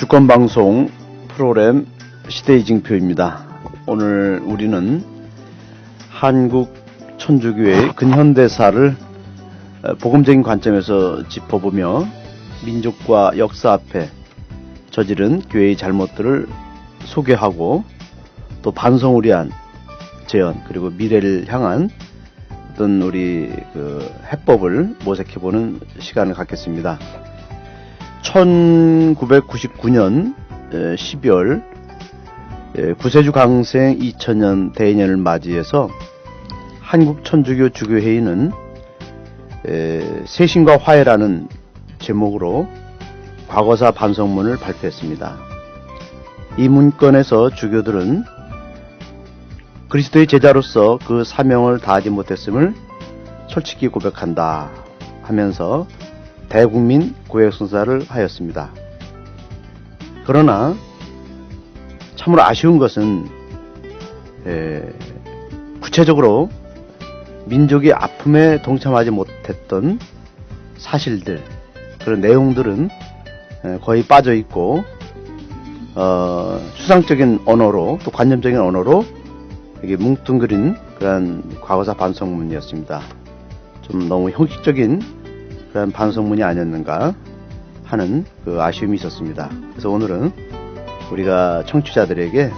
주권방송 프로그램 시대이징표입니다. 오늘 우리는 한국 천주교의 근현대사를 복음적인 관점에서 짚어보며 민족과 역사 앞에 저지른 교회의 잘못들을 소개하고 또 반성을 위한 재현 그리고 미래를 향한 어떤 우리 해법을 모색해보는 시간을 갖겠습니다. 1999년 12월 구세주 강생 2000년 대인년을 맞이해서 한국천주교 주교회의는 세신과 화해라는 제목으로 과거사 반성문을 발표했습니다. 이 문건에서 주교들은 그리스도의 제자로서 그 사명을 다하지 못했음을 솔직히 고백한다 하면서 대국민 고해성사를 하였습니다. 그러나 참으로 아쉬운 것은 구체적으로 민족의 아픔에 동참하지 못했던 사실들, 그런 내용들은 거의 빠져있고 추상적인 언어로 또 관념적인 언어로 이게 뭉뚱그린 그런 과거사 반성문이었습니다. 좀 너무 형식적인 그런 반성문이 아니었는가 하는 아쉬움이 있었습니다. 그래서 오늘은 우리가 청취자들에게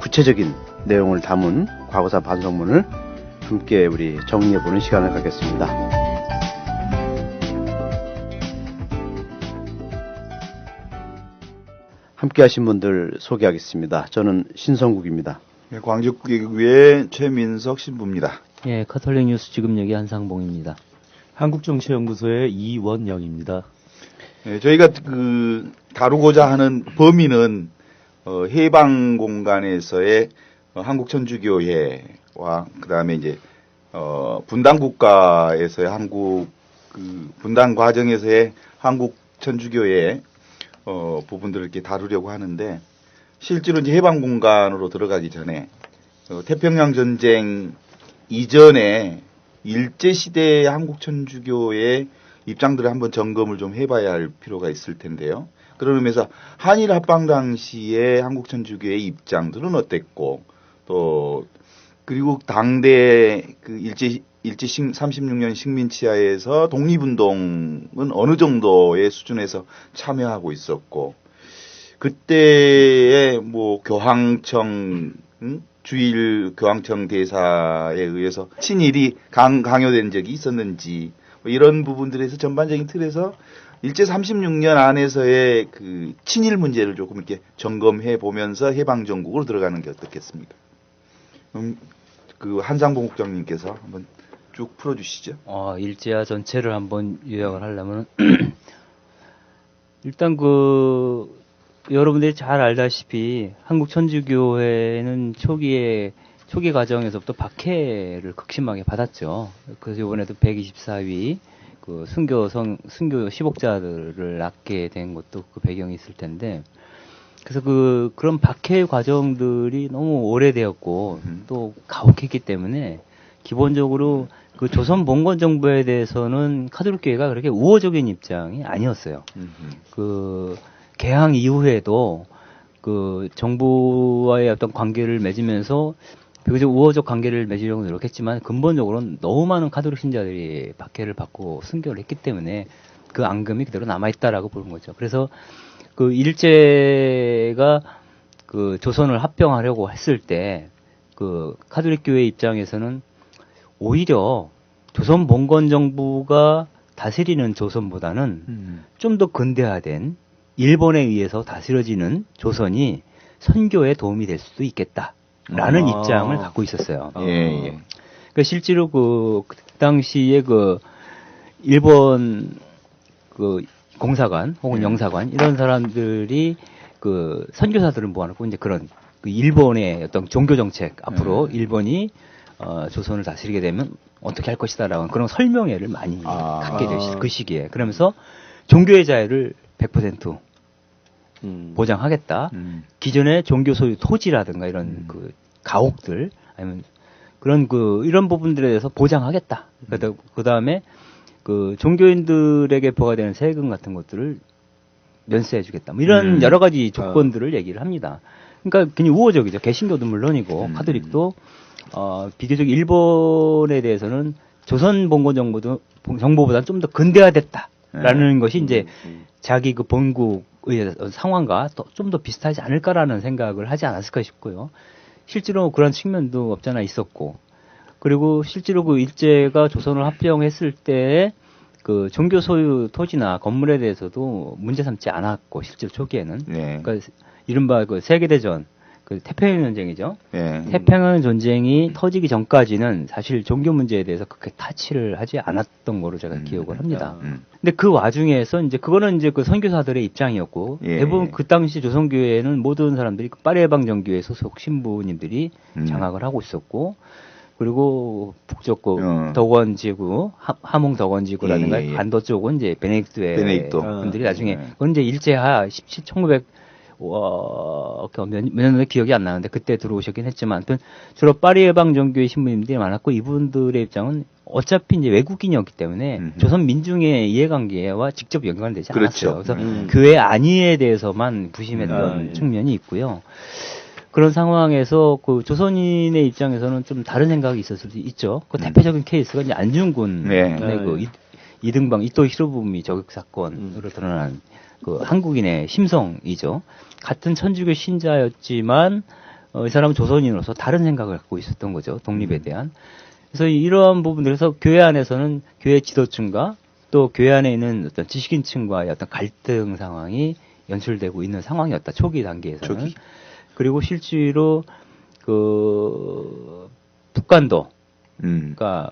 구체적인 내용을 담은 과거사 반성문을 함께 우리 정리해보는 시간을 갖겠습니다. 함께 하신 분들 소개하겠습니다. 저는 신성국입니다. 광주국외 최민석 신부입니다. 예, 카톨릭 뉴스 지금 얘기 한상봉입니다. 한국정치연구소의 이원영입니다. 네, 저희가 다루고자 하는 범위는 해방 공간에서의 한국천주교회와 그다음에 이제 분단 국가에서의 분단 과정에서의 한국천주교회 부분들을 이렇게 다루려고 하는데, 실제로 이제 해방 공간으로 들어가기 전에 태평양 전쟁 이전에 일제 시대의 한국천주교의 입장들을 한번 점검을 좀 해봐야 할 필요가 있을 텐데요. 그런 의미에서 한일 합방 당시의 한국천주교의 입장들은 어땠고, 또 그리고 당대 일제 36년 식민치하에서 독립운동은 어느 정도의 수준에서 참여하고 있었고, 그때의 교황청 주일 교황청 대사에 의해서 친일이 강요된 적이 있었는지, 이런 부분들에서 전반적인 틀에서 일제 36년 안에서의 친일 문제를 조금 이렇게 점검해 보면서 해방 정국으로 들어가는 게 어떻겠습니까? 한상봉 국장님께서 한번 쭉 풀어주시죠. 일제화 전체를 한번 요약을 하려면 일단 여러분들이 잘 알다시피 한국 천주교회는 초기 과정에서부터 박해를 극심하게 받았죠. 그래서 이번에도 124위 순교 10억자들을 낳게 된 것도 배경이 있을 텐데, 그래서 그런 박해 과정들이 너무 오래되었고 또 가혹했기 때문에 기본적으로 조선 봉건 정부에 대해서는 카톨릭 교회가 그렇게 우호적인 입장이 아니었어요. 개항 이후에도 정부와의 어떤 관계를 맺으면서 비교적 우호적 관계를 맺으려고 노력했지만 근본적으로는 너무 많은 카톨릭 신자들이 박해를 받고 순교를 했기 때문에 그 앙금이 그대로 남아있다라고 보는 거죠. 그래서 일제가 조선을 합병하려고 했을 때 카톨릭 교회 입장에서는 오히려 조선 봉건 정부가 다스리는 조선보다는 좀 더 근대화된 일본에 의해서 다스려지는 조선이 선교에 도움이 될 수도 있겠다라는 입장을 갖고 있었어요. 예. 실제로 그 당시에 일본 공사관 혹은 영사관 이런 사람들이 선교사들을 모아놓고 이제 그런 일본의 어떤 종교 정책 앞으로 일본이 조선을 다스리게 되면 어떻게 할 것이다라는 그런 설명회를 많이 갖게 되실 그 시기에, 그러면서 종교의 자유를 100% 보장하겠다. 기존의 종교 소유 토지라든가 이런 가옥들 아니면 그런 이런 부분들에 대해서 보장하겠다. 그 다음에 종교인들에게 부과되는 세금 같은 것들을 면세해주겠다. 뭐 이런 여러 가지 조건들을 얘기를 합니다. 그러니까 굉장히 우호적이죠. 개신교도 물론이고 카톨릭도 비교적 일본에 대해서는 조선 봉건 정보보다 좀 더 근대화됐다라는 것이 이제 자기 그 본국의 상황과 좀 더 비슷하지 않을까라는 생각을 하지 않았을까 싶고요. 실제로 그런 측면도 없잖아 있었고, 그리고 실제로 그 일제가 조선을 합병했을 때 그 종교 소유 토지나 건물에 대해서도 문제 삼지 않았고, 실제로 초기에는. 네. 그러니까 이른바 그 세계대전, 그 태평양 전쟁이죠. 네. 태평양 전쟁이 터지기 전까지는 사실 종교 문제에 대해서 그렇게 타치를 하지 않았던 거로 제가 기억을 합니다. 근데 그 와중에서 이제 그거는 이제 그 선교사들의 입장이었고, 예, 대부분 예. 그 당시 조선교회에는 모든 사람들이 그 파리해방정교회 소속 신부님들이 장악을 하고 있었고, 그리고 북쪽 그 덕원지구, 함흥 덕원지구라든가 예, 예, 예. 간도 쪽은 이제 베네딕토회 베네딕토. 분들이 나중에 예. 그건 이제 일제하 1900 몇 년에 기억이 안 나는데 그때 들어오셨긴 했지만, 아무튼 주로 파리해방정교회 신부님들이 많았고, 이분들의 입장은 어차피 이제 외국인이었기 때문에 조선 민중의 이해관계와 직접 연관되지 그렇죠. 않았어요. 그래서 교회 안위에 대해서만 부심했던 측면이 있고요. 그런 상황에서 그 조선인의 입장에서는 좀 다른 생각이 있었을 수 있죠. 그 대표적인 케이스가 이제 안중근의 네. 그 이등방 이토 히로부미 저격 사건으로 드러난 그 한국인의 심성이죠. 같은 천주교 신자였지만 이 사람은 조선인으로서 다른 생각을 갖고 있었던 거죠. 독립에 대한. 그래서 이러한 부분들에서 교회 안에서는 교회 지도층과 또 교회 안에 있는 어떤 지식인층과의 어떤 갈등 상황이 연출되고 있는 상황이었다. 초기 단계에서는. 초기. 그리고 실제로 그 북간도, 그러니까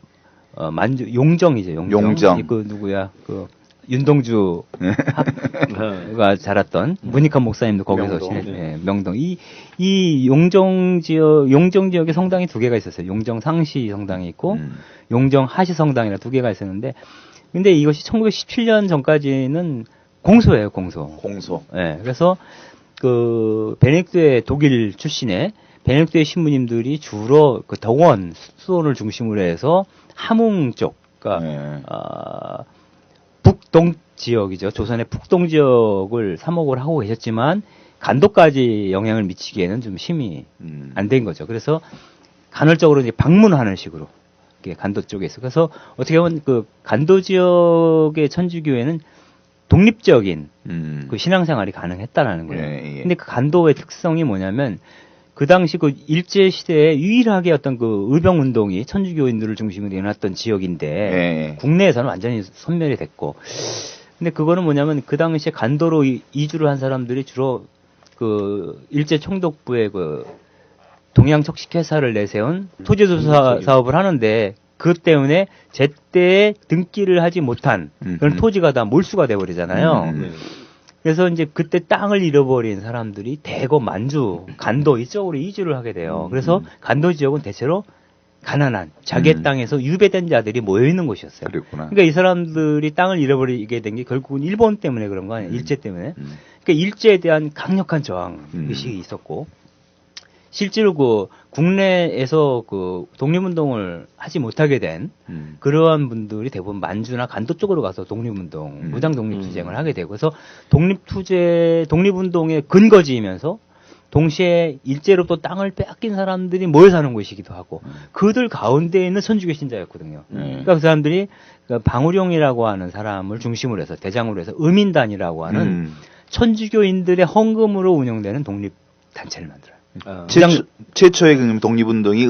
용정이죠. 용정. 그 누구야? 그 윤동주가 자랐던 문익환 목사님도 거기서 명동. 이 용정 지역에 성당이 두 개가 있었어요. 용정 상시 성당이 있고 용정 하시 성당이라 두 개가 있었는데, 근데 이것이 1917년 전까지는 공소예요, 공소. 예. 그래서 그 베네딕토의 독일 출신의 베네딕토의 신부님들이 주로 그 덕원 수원을 중심으로 해서 함흥 쪽, 그러니까 북동 지역이죠. 조선의 북동 지역을 사목을 하고 계셨지만 간도까지 영향을 미치기에는 좀 힘이 안 된 거죠. 그래서 간헐적으로 이제 방문하는 식으로 간도 쪽에 있어. 그래서 어떻게 보면 그 간도 지역의 천주교회는 독립적인 그 신앙생활이 가능했다라는 거예요. 예, 예. 근데 그 간도의 특성이 뭐냐면 그 당시 그 일제 시대에 유일하게 어떤 그 의병 운동이 천주교인들을 중심으로 일어났던 지역인데 예. 국내에서는 완전히 소멸이 됐고, 근데 그거는 뭐냐면 그 당시에 간도로 이주를 한 사람들이 주로 그 일제 총독부의 그 동양척식회사를 내세운 토지조사 사업을 하는데, 그것 때문에 제때 등기를 하지 못한 그런 토지가 다 몰수가 돼버리잖아요. 그래서 이제 그때 땅을 잃어버린 사람들이 대거 만주, 간도 이쪽으로 이주를 하게 돼요. 그래서 간도 지역은 대체로 가난한 자기의 땅에서 유배된 자들이 모여 있는 곳이었어요. 그랬구나. 그러니까 이 사람들이 땅을 잃어버리게 된 게 결국은 일본 때문에 그런 거 아니에요. 일제 때문에. 그러니까 일제에 대한 강력한 저항 의식이 있었고, 실제로 그 국내에서 그 독립운동을 하지 못하게 된 그러한 분들이 대부분 만주나 간도 쪽으로 가서 독립운동, 무장 독립투쟁을 하게 되고, 그래서 독립운동의 근거지이면서 동시에 일제로부터 땅을 빼앗긴 사람들이 모여 사는 곳이기도 하고, 그들 가운데 있는 천주교 신자였거든요. 그러니까 그 사람들이 방우룡이라고 하는 사람을 중심으로 해서 대장으로 해서 의민단이라고 하는 천주교인들의 헌금으로 운영되는 독립단체를 만들어요. 최초의 그 독립운동이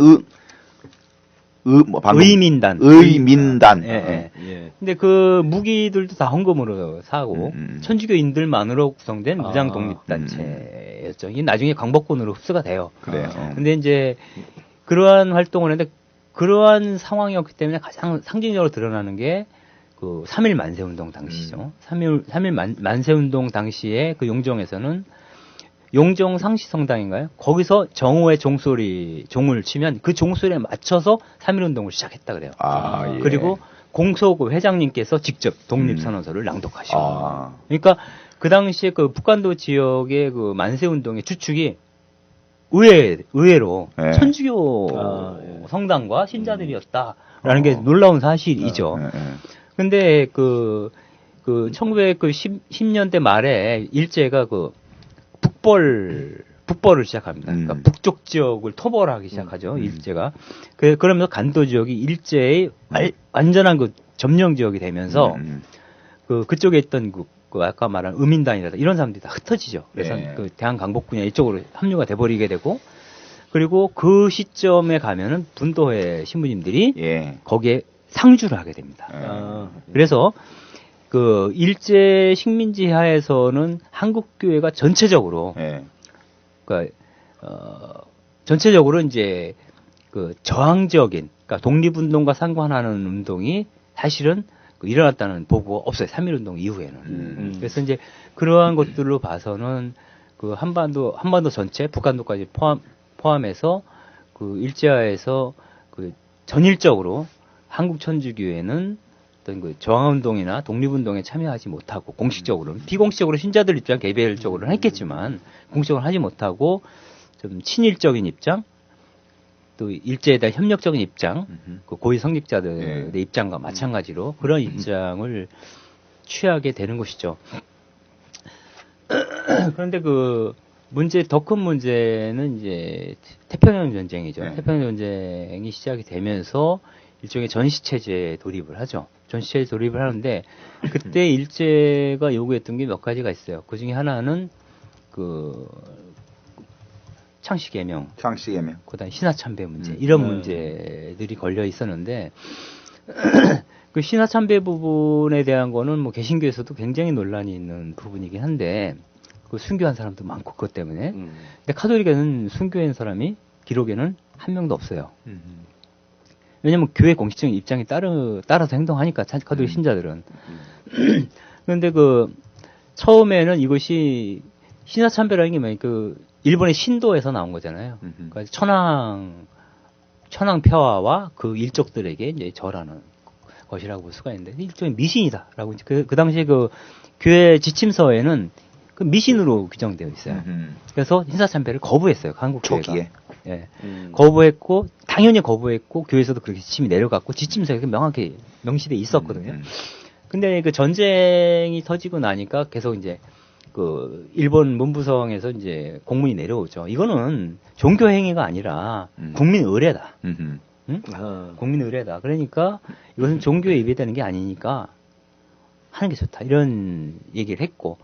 의민단. 의민단. 근데 그 무기들도 다 헌금으로 사고 천주교인들만으로 구성된 무장 독립단체였죠. 이게 나중에 광복군으로 흡수가 돼요. 그래요. 근데 이제 그러한 활동을 했는데, 그러한 상황이었기 때문에 가장 상징적으로 드러나는 게 그 3.1 만세운동 당시죠. 3.1 만세운동 당시에 그 용정에서는 용정 상시성당인가요? 거기서 정오의 종을 치면 그 종소리에 맞춰서 3.1운동을 시작했다 그래요. 예. 그리고 공소구 회장님께서 직접 독립선언서를 낭독하시고. 그러니까 그 당시에 그 북간도 지역의 그 만세운동의 주축이 의외로 천주교 성당과 신자들이었다라는 게 놀라운 사실이죠. 근데 그 그 1910년대 말에 일제가 그 북벌을 시작합니다. 그러니까 북쪽 지역을 토벌하기 시작하죠. 일제가. 그러면서 간도 지역이 일제의 완전한 그 점령 지역이 되면서 그쪽에 있던 그 아까 말한 의민단이라든가 이런 사람들이 다 흩어지죠. 그래서 예. 그 대한강복군이 이쪽으로 합류가 돼버리게 되고, 그리고 그 시점에 가면은 분도회 신부님들이 예. 거기에 상주를 하게 됩니다. 아, 그래서 그 일제 식민지 하에서는 한국교회가 전체적으로 예. 그러니까 전체적으로 이제 그 저항적인, 그러니까 독립운동과 상관하는 운동이 사실은 그 일어났다는 보고가 없어요. 3.1운동 이후에는. 그래서 이제 그러한 것들로 봐서는 그 한반도 전체, 북한도까지 포함해서 그 일제하에서 그 전일적으로 한국 천주교회는 어떤 그 저항운동이나 독립운동에 참여하지 못하고 공식적으로는, 비공식적으로 신자들 입장 개별적으로는 했겠지만 공식적으로 하지 못하고 좀 친일적인 입장, 또 일제에 대한 협력적인 입장, 그 고위 성직자들의 입장과 마찬가지로 그런 입장을 취하게 되는 것이죠. 그런데 그 더 큰 문제는 이제 태평양 전쟁이죠. 네. 태평양 전쟁이 시작이 되면서 일종의 전시체제에 돌입을 하죠. 전시체제 돌입을 하는데, 그때 일제가 요구했던 게 몇 가지가 있어요. 그 중에 하나는 그 창씨개명, 창씨개명. 그다음 신화참배 문제, 이런 문제들이 걸려 있었는데, 그 신화참배 부분에 대한 거는 뭐 개신교에서도 굉장히 논란이 있는 부분이긴 한데, 그 순교한 사람도 많고 그것 때문에. 근데 카톨릭에는 순교한 사람이 기록에는 한 명도 없어요. 왜냐면 교회 공식적인 입장에 따라서 행동하니까 카톨릭 신자들은. 그런데 그 처음에는 이것이 신화참배라는 게 뭐냐, 그 일본의 신도에서 나온 거잖아요. 그러니까 천황 폐하와 그 일족들에게 이제 절하는 것이라고 볼 수가 있는데, 일종의 미신이다라고 이제 그 당시에 그 교회 지침서에는 그 미신으로 규정되어 있어요. 그래서 신사참배를 거부했어요. 한국 교회가. 초기에. 예. 거부했고, 당연히 거부했고, 교회에서도 그렇게 지침이 내려갔고, 지침서에 명확히 명시돼 있었거든요. 근데 그 전쟁이 터지고 나니까 계속 이제 그 일본 문부성에서 이제 공문이 내려오죠. 이거는 종교 행위가 아니라 국민 의례다. 응? 국민 의례다. 그러니까 이것은 종교에 위배되는 게 아니니까 하는 게 좋다. 이런 얘기를 했고,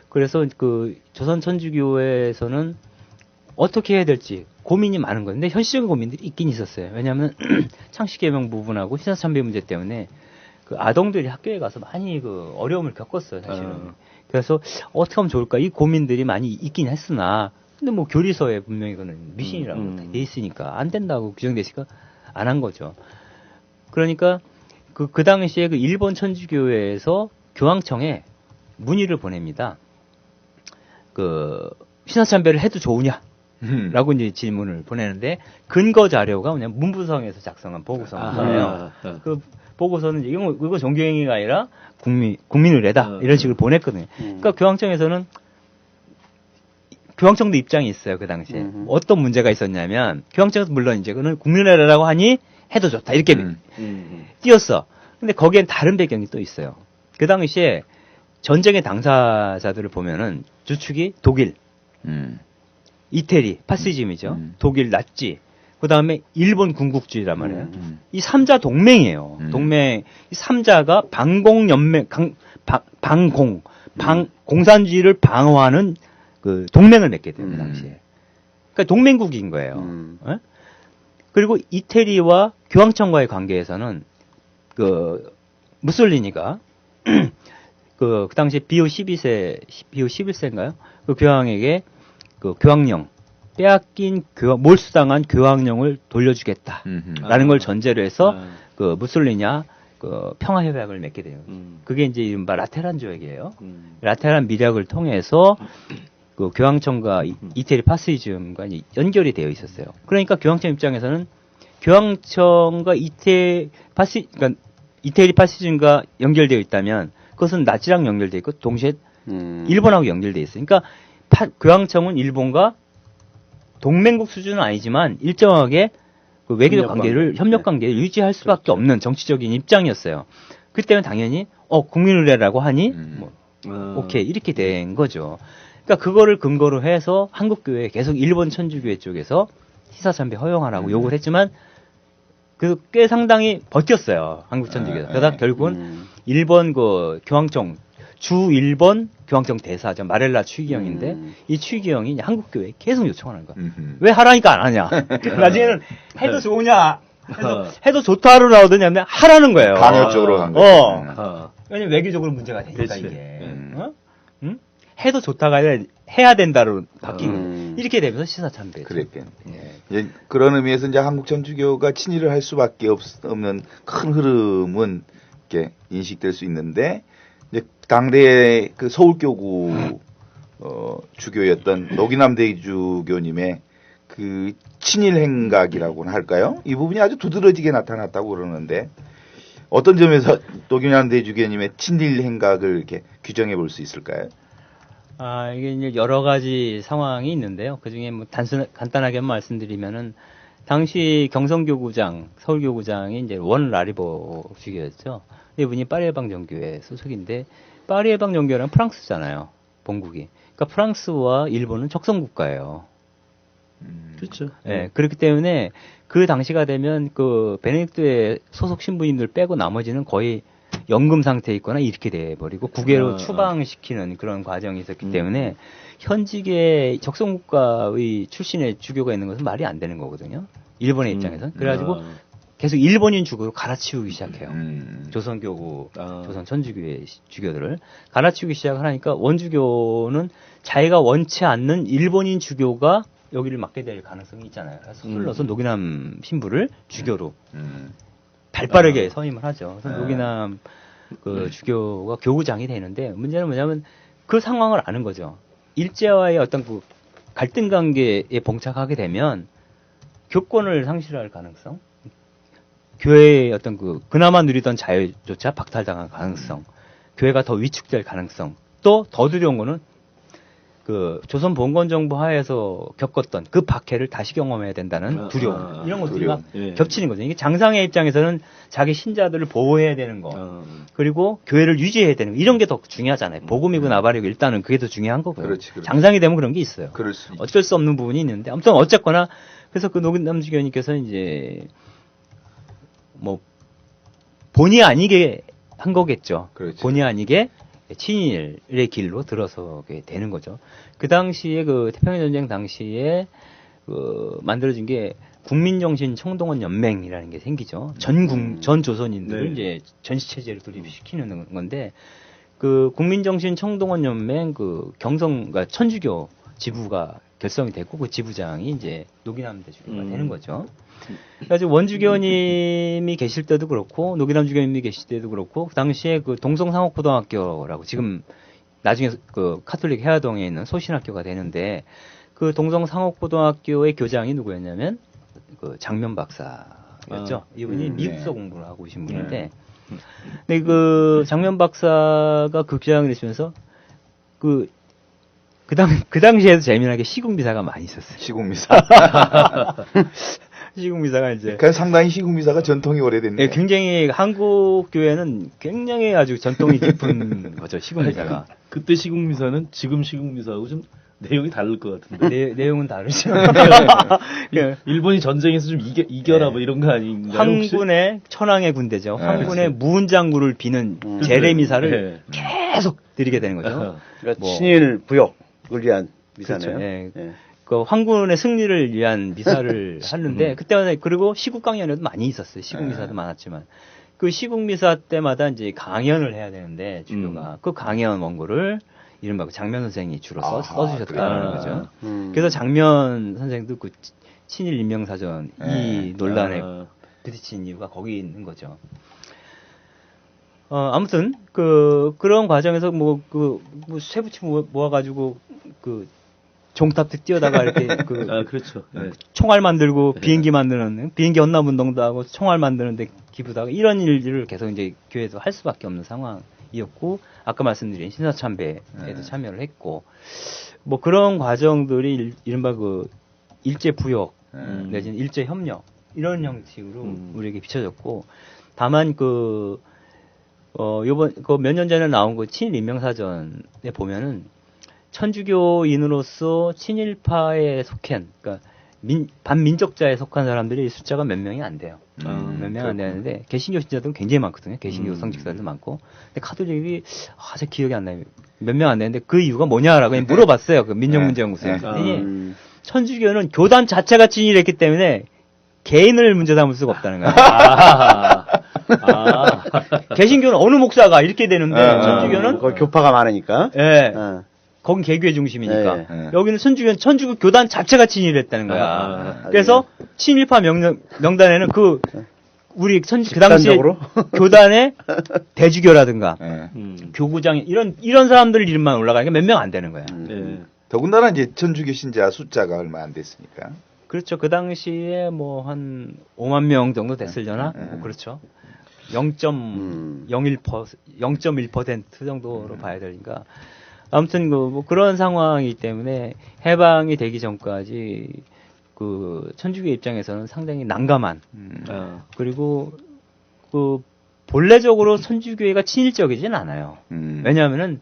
그래서 그 조선 천주교회에서는 어떻게 해야 될지 고민이 많은 건데, 현실적인 고민들이 있긴 있었어요. 왜냐하면 창씨개명 부분하고 신사참배 문제 때문에 그 아동들이 학교에 가서 많이 그 어려움을 겪었어요, 사실은. 그래서 어떻게 하면 좋을까, 이 고민들이 많이 있긴 했으나, 근데 뭐 교리서에 분명히 이거는 미신이라고 돼 있으니까 안 된다고 규정돼 있으니까 안 한 거죠. 그러니까 그 당시에 그 일본 천주교회에서 교황청에 문의를 보냅니다. 그 신화참배를 해도 좋으냐? 라고 이제 질문을 보내는데, 근거 자료가 그냥 문부성에서 작성한 보고서예요. 그 보고서는 이거 종교행위가 아니라 국민 의례다, 이런 식으로 보냈거든요. 그러니까 교황청에서는, 교황청도 입장이 있어요, 그 당시에. 어떤 문제가 있었냐면, 교황청에서 물론 이제 그는 국민의례라고 하니 해도 좋다, 이렇게 띄었어. 근데 거기엔 다른 배경이 또 있어요. 그 당시에 전쟁의 당사자들을 보면은 주축이 독일, 이태리, 파시즘이죠. 독일, 나치, 그 다음에 일본 군국주의란 말이에요. 이 3자 동맹이에요. 동맹, 이 3자가 공산주의를 방어하는 그 동맹을 맺게 돼요, 그 당시에. 그러니까 동맹국인 거예요. 어? 그리고 이태리와 교황청과의 관계에서는 그 무솔리니가 그 당시 비오 11세인가요? 그 교황에게 그 교황령, 빼앗긴 몰수당한 교황령을 돌려주겠다라는 걸 전제로 해서 그 무솔리니와 그 평화협약을 맺게 돼요. 그게 이제 이른바 라테란 조약이에요. 라테란 미략을 통해서 그 교황청과 이태리 파시즘과 연결이 되어 있었어요. 그러니까 교황청 입장에서는 교황청과 그러니까 이태리 파시즘과 연결되어 있다면 그것은 나치랑 연결되어 있고 동시에 일본하고 연결되어 있어요. 그러니까 교황청은 일본과 동맹국 수준은 아니지만 일정하게 그 외교적 관계를, 협력 관계를 유지할 수밖에 없는 정치적인 입장이었어요. 그때는 당연히 국민의례라고 하니 뭐 아. 오케이 이렇게 된 거죠. 그러니까 그거를 근거로 해서 한국교회 계속 일본 천주교회 쪽에서 시사참배 허용하라고 요구를 했지만 그 꽤 상당히 버텼어요. 한국 천주교회에서. 그러다 결국은 일본 그 교황청 주 일본 교황청 대사죠. 마렐라 추기경인데 이 추기경이 이제 한국교회에 계속 요청하는 거야. 왜 하라니까 안 하냐. 나중에는 해도 좋으냐. 해도 좋다로 나오더냐면 하라는 거예요. 강요적으로 간 거죠. 아. 왜냐면 외교적으로 문제가 되니까 그렇지. 이게. 네. 응? 해도 좋다가 아니라 해야 된다로 바뀌고 이렇게 되면서 시사참배죠. 그랬겠네. 예. 이제 그런 의미에서 이제 한국 천주교가 친일을 할 수밖에 없는 큰 흐름은 이렇게 인식될 수 있는데 이제 당대의 그 서울교구 주교였던 노기남 대주교님의 그 친일 행각이라고는 할까요? 이 부분이 아주 두드러지게 나타났다고 그러는데 어떤 점에서 노기남 대주교님의 친일 행각을 이렇게 규정해 볼 수 있을까요? 이게 이제 여러 가지 상황이 있는데요. 그 중에 뭐 간단하게 말씀드리면은, 당시 경성교구장, 서울교구장이 이제 원 라리버 주교였죠. 이분이 파리해방정교회 소속인데, 파리해방정교회는 프랑스잖아요. 본국이. 그러니까 프랑스와 일본은 적성국가예요. 그렇죠. 예, 그렇기 때문에 그 당시가 되면 그 베네딕트의 소속 신부님들 빼고 나머지는 거의 연금 상태에 있거나 이렇게 돼버리고 국외로 추방시키는 그런 과정이 있었기 때문에 현직의 적성국가의 출신의 주교가 있는 것은 말이 안 되는 거거든요. 일본의 입장에서는. 그래가지고 계속 일본인 주교로 갈아치우기 시작해요. 조선교구, 조선 천주교의 주교들을 갈아치우기 시작하니까 원주교는 자기가 원치 않는 일본인 주교가 여기를 맡게 될 가능성이 있잖아요. 그래서 흘러서 노기남 신부를 주교로 발빠르게 선임을 하죠. 그래서 노기남 그 주교가 교구장이 되는데 문제는 뭐냐면 그 상황을 아는 거죠. 일제와의 어떤 그 갈등 관계에 봉착하게 되면 교권을 상실할 가능성, 교회의 어떤 그 그나마 누리던 자유조차 박탈당할 가능성, 교회가 더 위축될 가능성, 또 더 두려운 거는 그 조선 봉건 정부 하에서 겪었던 그 박해를 다시 경험해야 된다는 두려움, 이런 것들이 막 겹치는 거죠. 이게 장상의 입장에서는 자기 신자들을 보호해야 되는 거, 그리고 교회를 유지해야 되는 거, 이런 게 더 중요하잖아요. 복음이고 나발이고 일단은 그게 더 중요한 거고요. 그렇지. 장상이 되면 그런 게 있어요. 그럴 수 있죠. 어쩔 수 없는 부분이 있는데 아무튼 어쨌거나 그래서 그 노기남 주교님께서 이제 뭐 본의 아니게 한 거겠죠. 그렇지. 본의 아니게 친일의 길로 들어서게 되는 거죠. 그 당시에 그 태평양 전쟁 당시에 그 만들어진 게 국민정신 총동원 연맹이라는 게 생기죠. 전 조선인들을 이제 전시 체제로 돌입시키는 건데 그 국민정신 총동원 연맹 그 그러니까 천주교 지부가 결성이 됐고 그 지부장이 이제 노기남 대주교가 되는 거죠. 그래서 원주교님이 계실 때도 그렇고 노기남 주교님이 계실 때도 그렇고 그 당시에 그 동성상옥고등학교라고 지금 나중에 그 카톨릭 해화동에 있는 소신학교가 되는데 그 동성상옥고등학교의 교장이 누구였냐면 그 장면 박사였죠. 이분이 미국서 공부를 하고 오신 분인데 근데 그 장면 박사가 그 교장을 되시면서 그 당시에도 재미나게 시국미사가 많이 있었어요. 시국미사. 시국미사가 이제. 그 상당히 시국미사가 전통이 오래됐네. 예, 굉장히 한국 교회는 굉장히 아주 전통이 깊은 거죠, 시국미사가. 그때 시국미사는 지금 시국미사하고 좀 내용이 다를 것 같은데. 내용은 다르죠. 일본이 전쟁에서 좀 이겨라 뭐 이런 거 아닌가요? 황군의 천황의 군대죠. 황군의 무은장구를 비는 제레미사를 계속 드리게 되는 거죠. 그러니까 친일 부역을 위한 미사네요. 그렇죠. 예. 그 황군의 승리를 위한 미사를 하는데 그때마다 그리고 시국 강연에도 많이 있었어요. 시국 미사도 많았지만 그 시국 미사 때마다 이제 강연을 해야 되는데 주교가 그 강연 원고를 이른바 장면 선생이 주로 써주셨다는 거죠. 그래서 장면 선생도 그 친일 인명사전 이 논란에 부딪힌 이유가 거기 있는 거죠. 아무튼 그런 과정에서 뭐 쇠붙이 모아가지고 그 종탑도 뛰어다가 이렇게 그렇죠. 네. 총알 만들고 비행기 만드는 비행기 헌납운동도 하고 총알 만드는데 기부다가 이런 일들을 계속 이제 교회에서 할 수밖에 없는 상황이었고 아까 말씀드린 신사참배에도 참여를 했고 뭐 그런 과정들이 이른바 그 일제 부역 내지는 일제 협력 이런 형식으로 우리에게 비춰졌고 다만 그 요번, 그 몇 년 전에 나온 그 친일 인명사전에 보면은 천주교인으로서 친일파에 속한, 그러니까 반민족자에 속한 사람들이 숫자가 몇 명이 안 돼요. 몇 명 안 되는데, 개신교 신자들은 굉장히 많거든요. 개신교 성직자들도 많고. 근데 카톨릭이, 제 기억이 안 나요. 몇 명 안 되는데 그 이유가 뭐냐라고 그냥 물어봤어요. 그 민족문제연구소에. 천주교는 교단 자체가 친일했기 때문에 개인을 문제 삼을 수가 없다는 거예요. 개신교는 어느 목사가 이렇게 되는데, 천주교는, 거기 교파가 많으니까. 예. 어. 거긴 개교의 중심이니까. 예, 여기는 천주교는 천주교 교단 자체가 친일했다는 거야. 그래서 친일파 명단에는 우리 그 당시에 집단적으로? 교단의 대주교라든가 예. 교구장 이런 사람들 이름만 올라가니까 몇 명 안 되는 거야. 더군다나 이제 천주교 신자 숫자가 얼마 안 됐으니까. 그렇죠. 그 당시에 뭐 한 5만 명 정도 됐을려나? 뭐 그렇죠. 0.1% 정도로 봐야 되니까. 아무튼 뭐 그런 상황이기 때문에 해방이 되기 전까지 그 천주교 입장에서는 상당히 난감한 그리고 그 본래적으로 천주교회가 친일적이진 않아요. 왜냐하면은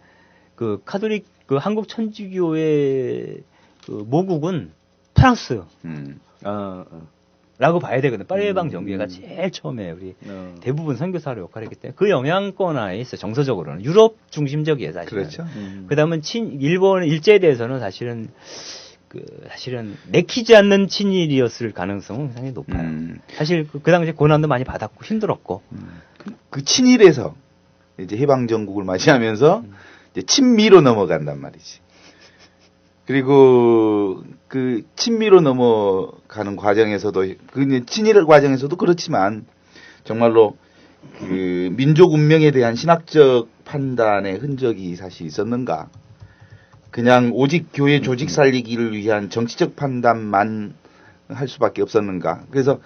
그 카톨릭 그 한국 천주교의 그 모국은 프랑스. 라고 봐야 되거든. 파리해방 정교회가 제일 처음에 우리 대부분 선교사로 역할을 했기 때문에 그 영향권 하에 있어. 정서적으로는 유럽 중심적이에요, 사실은. 그렇죠. 그다음은 일본 일제에 대해서는 사실은 내키지 않는 친일이었을 가능성은 상당히 높아요. 사실 그 당시에 고난도 많이 받았고 힘들었고. 그 친일에서 이제 해방 정국을 맞이하면서 이제 친미로 넘어간단 말이지. 그리고 그 친미로 넘어가는 과정에서도 그 친일 과정에서도 그렇지만 정말로 그 민족 운명에 대한 신학적 판단의 흔적이 사실 있었는가? 그냥 오직 교회 조직 살리기를 위한 정치적 판단만 할 수밖에 없었는가? 그래서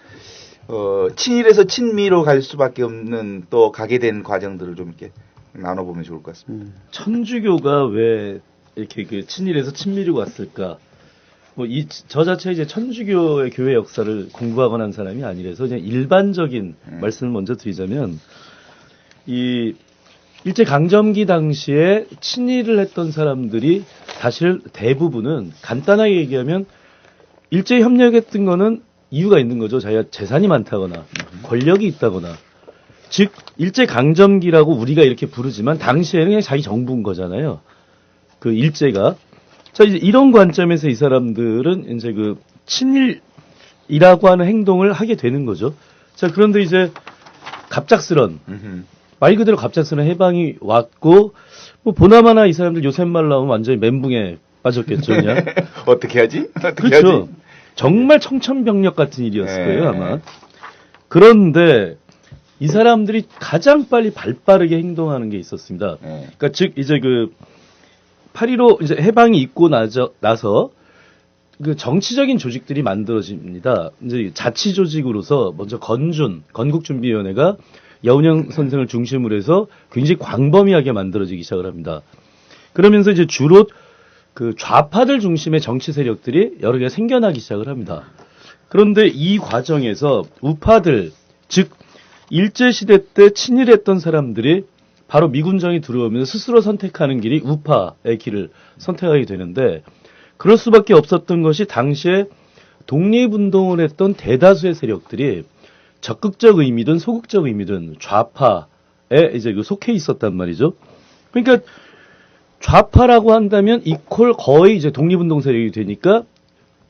친일에서 친미로 갈 수밖에 없는 또 가게 된 과정들을 좀 이렇게 나눠보면 좋을 것 같습니다. 천주교가 왜 이렇게 그 친일에서 친미로 갔을까? 뭐 저 자체 이제 천주교의 교회 역사를 공부하거나 한 사람이 아니라서 그냥 일반적인 말씀을 먼저 드리자면 이 일제 강점기 당시에 친일을 했던 사람들이 사실 대부분은 간단하게 얘기하면 일제 협력했던 거는 이유가 있는 거죠. 자기가 재산이 많다거나 권력이 있다거나. 즉 일제 강점기라고 우리가 이렇게 부르지만 당시에는 그냥 자기 정부인 거잖아요. 그 일제가. 자, 이제 이런 관점에서 이 사람들은 이제 그 친일이라고 하는 행동을 하게 되는 거죠. 자, 그런데 이제 갑작스런, 말 그대로 갑작스런 해방이 왔고, 뭐 보나마나 이 사람들 요새 말 나오면 완전히 멘붕에 빠졌겠죠, 그냥. 어떻게 하지? 어떻게 그렇죠. 하지? 정말 청천벽력 같은 일이었을 거예요, 아마. 그런데 이 사람들이 가장 빨리 발빠르게 행동하는 게 있었습니다. 그러니까 즉 이제 그 8.15 이제 해방이 있고 나서 그 정치적인 조직들이 만들어집니다. 이제 자치 조직으로서 먼저 건국준비위원회가 여운형 선생을 중심으로 해서 굉장히 광범위하게 만들어지기 시작을 합니다. 그러면서 이제 주로 그 좌파들 중심의 정치 세력들이 여러 개가 생겨나기 시작을 합니다. 그런데 이 과정에서 우파들, 즉 일제시대 때 친일했던 사람들이 바로 미군정이 들어오면서 스스로 선택하는 길이 우파의 길을 선택하게 되는데 그럴 수밖에 없었던 것이 당시에 독립운동을 했던 대다수의 세력들이 적극적 의미든 소극적 의미든 좌파에 이제 그 속해 있었단 말이죠. 그러니까 좌파라고 한다면 이퀄 거의 이제 독립운동 세력이 되니까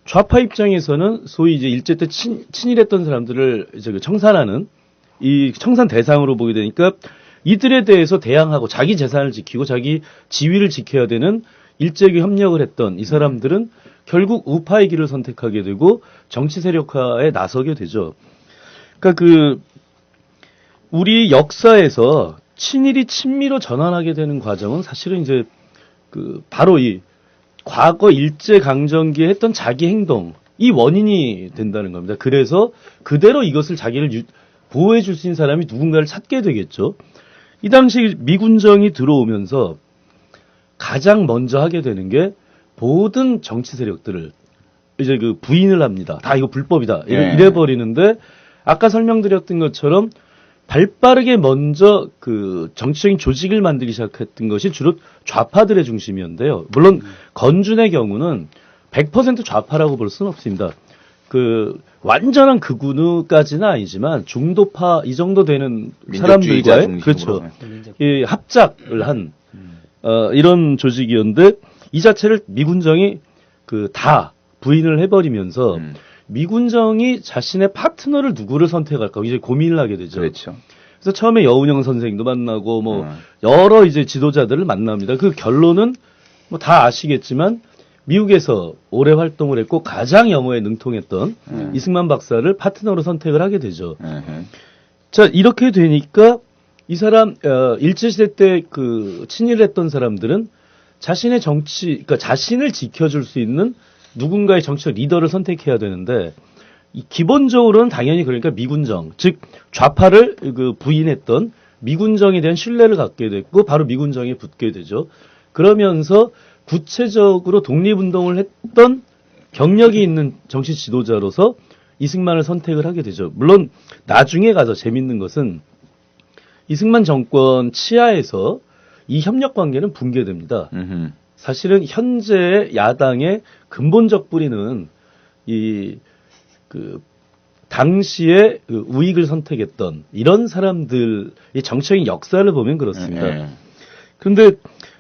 좌파 입장에서는 소위 이제 일제 때 친일했던 사람들을 이제 그 청산하는 이 청산 대상으로 보게 되니까 이들에 대해서 대항하고 자기 재산을 지키고 자기 지위를 지켜야 되는 일제에게 협력을 했던 이 사람들은 결국 우파의 길을 선택하게 되고 정치 세력화에 나서게 되죠. 그러니까 그 우리 역사에서 친일이 친미로 전환하게 되는 과정은 사실은 이제 그 바로 이 과거 일제 강점기에 했던 자기 행동 이 원인이 된다는 겁니다. 그래서 그대로 이것을 자기를 보호해 줄 수 있는 사람이 누군가를 찾게 되겠죠. 이 당시 미군정이 들어오면서 가장 먼저 하게 되는 게 모든 정치 세력들을 이제 그 부인을 합니다. 다 이거 불법이다. 이래 버리는데 아까 설명드렸던 것처럼 발빠르게 먼저 그 정치적인 조직을 만들기 시작했던 것이 주로 좌파들의 중심이었는데요. 물론 건준의 경우는 100% 좌파라고 볼 수는 없습니다. 그 완전한 극우까지는 아니지만 중도파 이 정도 되는 민족주의자 사람들과의 중심으로. 그렇죠. 이 합작을 한 이런 조직이었는데 이 자체를 미군정이 그 다 부인을 해버리면서 미군정이 자신의 파트너를 누구를 선택할까 이제 고민을 하게 되죠. 그렇죠. 그래서 처음에 여운형 선생도 만나고 뭐 여러 이제 지도자들을 만납니다. 그 결론은 뭐 다 아시겠지만 미국에서 오래 활동을 했고 가장 영어에 능통했던 이승만 박사를 파트너로 선택을 하게 되죠. 자 이렇게 되니까 이 사람 일제시대 때 그 친일했던 사람들은 자신의 정치, 그러니까 자신을 지켜줄 수 있는 누군가의 정치적 리더를 선택해야 되는데 기본적으로는 당연히 그러니까 미군정, 즉 좌파를 그 부인했던 미군정에 대한 신뢰를 갖게 됐고 바로 미군정에 붙게 되죠. 그러면서 구체적으로 독립운동을 했던 경력이 있는 정치 지도자로서 이승만을 선택을 하게 되죠. 물론 나중에 가서 재밌는 것은 이승만 정권 치하에서 이 협력 관계는 붕괴됩니다. 사실은 현재 야당의 근본적 뿌리는 이 그 당시에 그 우익을 선택했던 이런 사람들의 정치적인 역사를 보면 그렇습니다. 그런데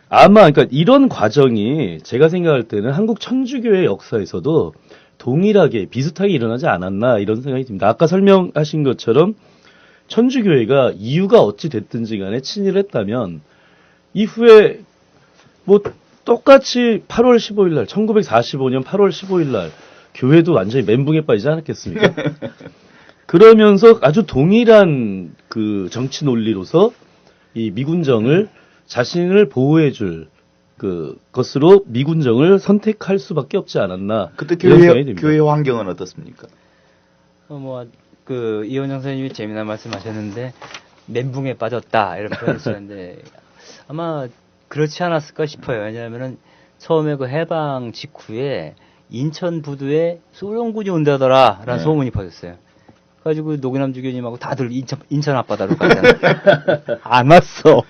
아마 그러니까 이런 과정이 제가 생각할 때는 한국 천주교의 역사에서도 동일하게 비슷하게 일어나지 않았나 이런 생각이 듭니다. 아까 설명하신 것처럼 천주교회가 이유가 어찌 됐든지 간에 친일을 했다면 이후에 뭐 똑같이 8월 15일 날 1945년 8월 15일 날 교회도 완전히 멘붕에 빠지지 않았겠습니까? 그러면서 아주 동일한 그 정치 논리로서 이 미군정을 자신을 보호해줄 그 것으로 미군정을 선택할 수밖에 없지 않았나. 그때 이런 생각이 듭니다. 교회 환경은 어떻습니까? 그 이원영 선생님이 재미난 말씀하셨는데 멘붕에 빠졌다 이런 표현을 쓰는데 아마 그렇지 않았을까 싶어요. 왜냐하면은 처음에 그 해방 직후에 인천 부두에 소련군이 온다더라라는 소문이 퍼졌어요. 그래가지고 노기남 주교님하고 다들 인천 앞바다로 가잖아요. 안 왔어.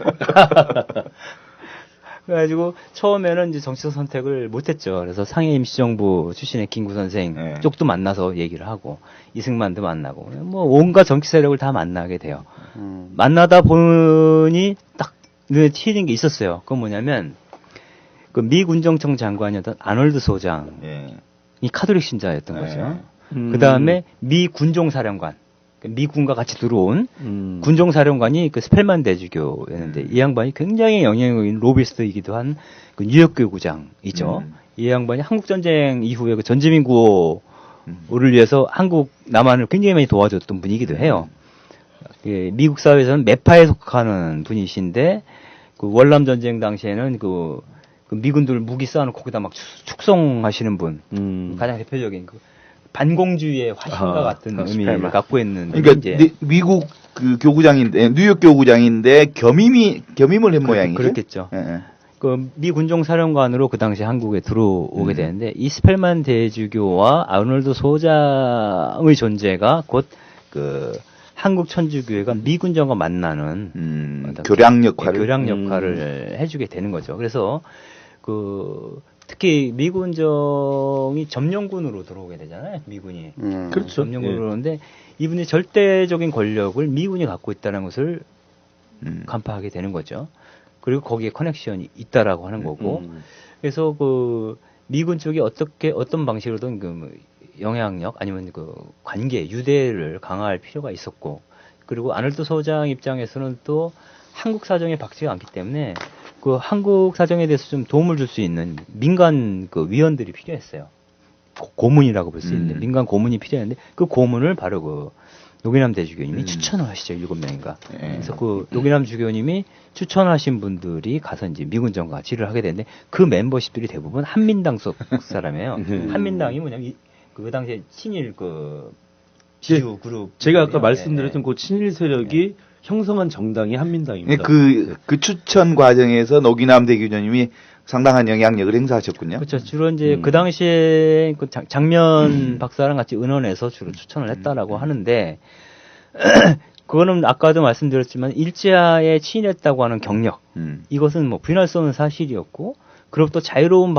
그래가지고 처음에는 이제 정치적 선택을 못했죠. 그래서 상해 임시정부 출신의 김구 선생 쪽도 만나서 얘기를 하고 이승만도 만나고 뭐 온갖 정치 세력을 다 만나게 돼요. 만나다 보니 딱 눈에 튀는 게 있었어요. 그건 뭐냐면 그 미 군정청 장관이었던 아놀드 소장이 카톨릭 신자였던 거죠. 그 다음에 미 군종사령관, 미군과 같이 들어온 군종사령관이 그 스펠만 대주교였는데 이 양반이 굉장히 영향력 있는 로비스트이기도 한 그 뉴욕 교구장이죠. 이 양반이 한국전쟁 이후에 그 전지민 구호를 위해서 한국 남한을 굉장히 많이 도와줬던 분이기도 해요. 예, 미국 사회에서는 매파에 속하는 분이신데 그 월남 전쟁 당시에는 그 미군들 무기 쌓아놓고 거기다 막 축성하시는 분 가장 대표적인 그 반공주의의 화신과 같은 의미를 갖고 있는 그러니까 이제 미국 그 교구장인데 뉴욕 교구장인데 겸임을 한 모양이죠. 그렇겠죠. 그 미 군종 사령관으로 그 당시 한국에 들어오게 되는데 이 스펠만 대주교와 아놀드 소장의 존재가 곧 그 한국 천주교회가 미군정과 만나는 교량 역할을 교량 역할을 해주게 되는 거죠. 그래서 그 특히 미군정이 점령군으로 들어오게 되잖아요. 미군이 그렇죠. 점령군으로 들어오는데 이분이 절대적인 권력을 미군이 갖고 있다는 것을 간파하게 되는 거죠. 그리고 거기에 커넥션이 있다라고 하는 거고. 그래서 그 미군 쪽이 어떤 방식으로든 그 영향력 아니면 그 관계 유대를 강화할 필요가 있었고, 그리고 아놀드 소장 입장에서는 또 한국 사정에 박지가 않기 때문에 그 한국 사정에 대해서 좀 도움을 줄 수 있는 민간 그 위원들이 필요했어요. 고문이라고 볼 수 있는 민간 고문이 필요했는데 그 고문을 바로 그 노기남 대주교님이 추천을 하시죠. 7명인가. 그래서 그 노기남 주교님이 추천하신 분들이 가서 이제 미군정과 지를 하게 되는데 그 멤버십들이 대부분 한민당 속 사람이에요. 한민당이 뭐냐면 그 당시에 친일 그 지주 그룹. 제가 아까 말씀드렸던 그 친일 세력이 형성한 정당이 한민당입니다. 그 추천 과정에서 노기남 대교수님이 상당한 영향력을 행사하셨군요. 그렇죠. 주로 이제 그 당시에 그 장면 박사랑 같이 의논해서 주로 추천을 했다라고 하는데 그거는 아까도 말씀드렸지만 일제하에 친일했다고 하는 경력 이것은 뭐 부인할 수 없는 사실이었고 그리고 또 자유로울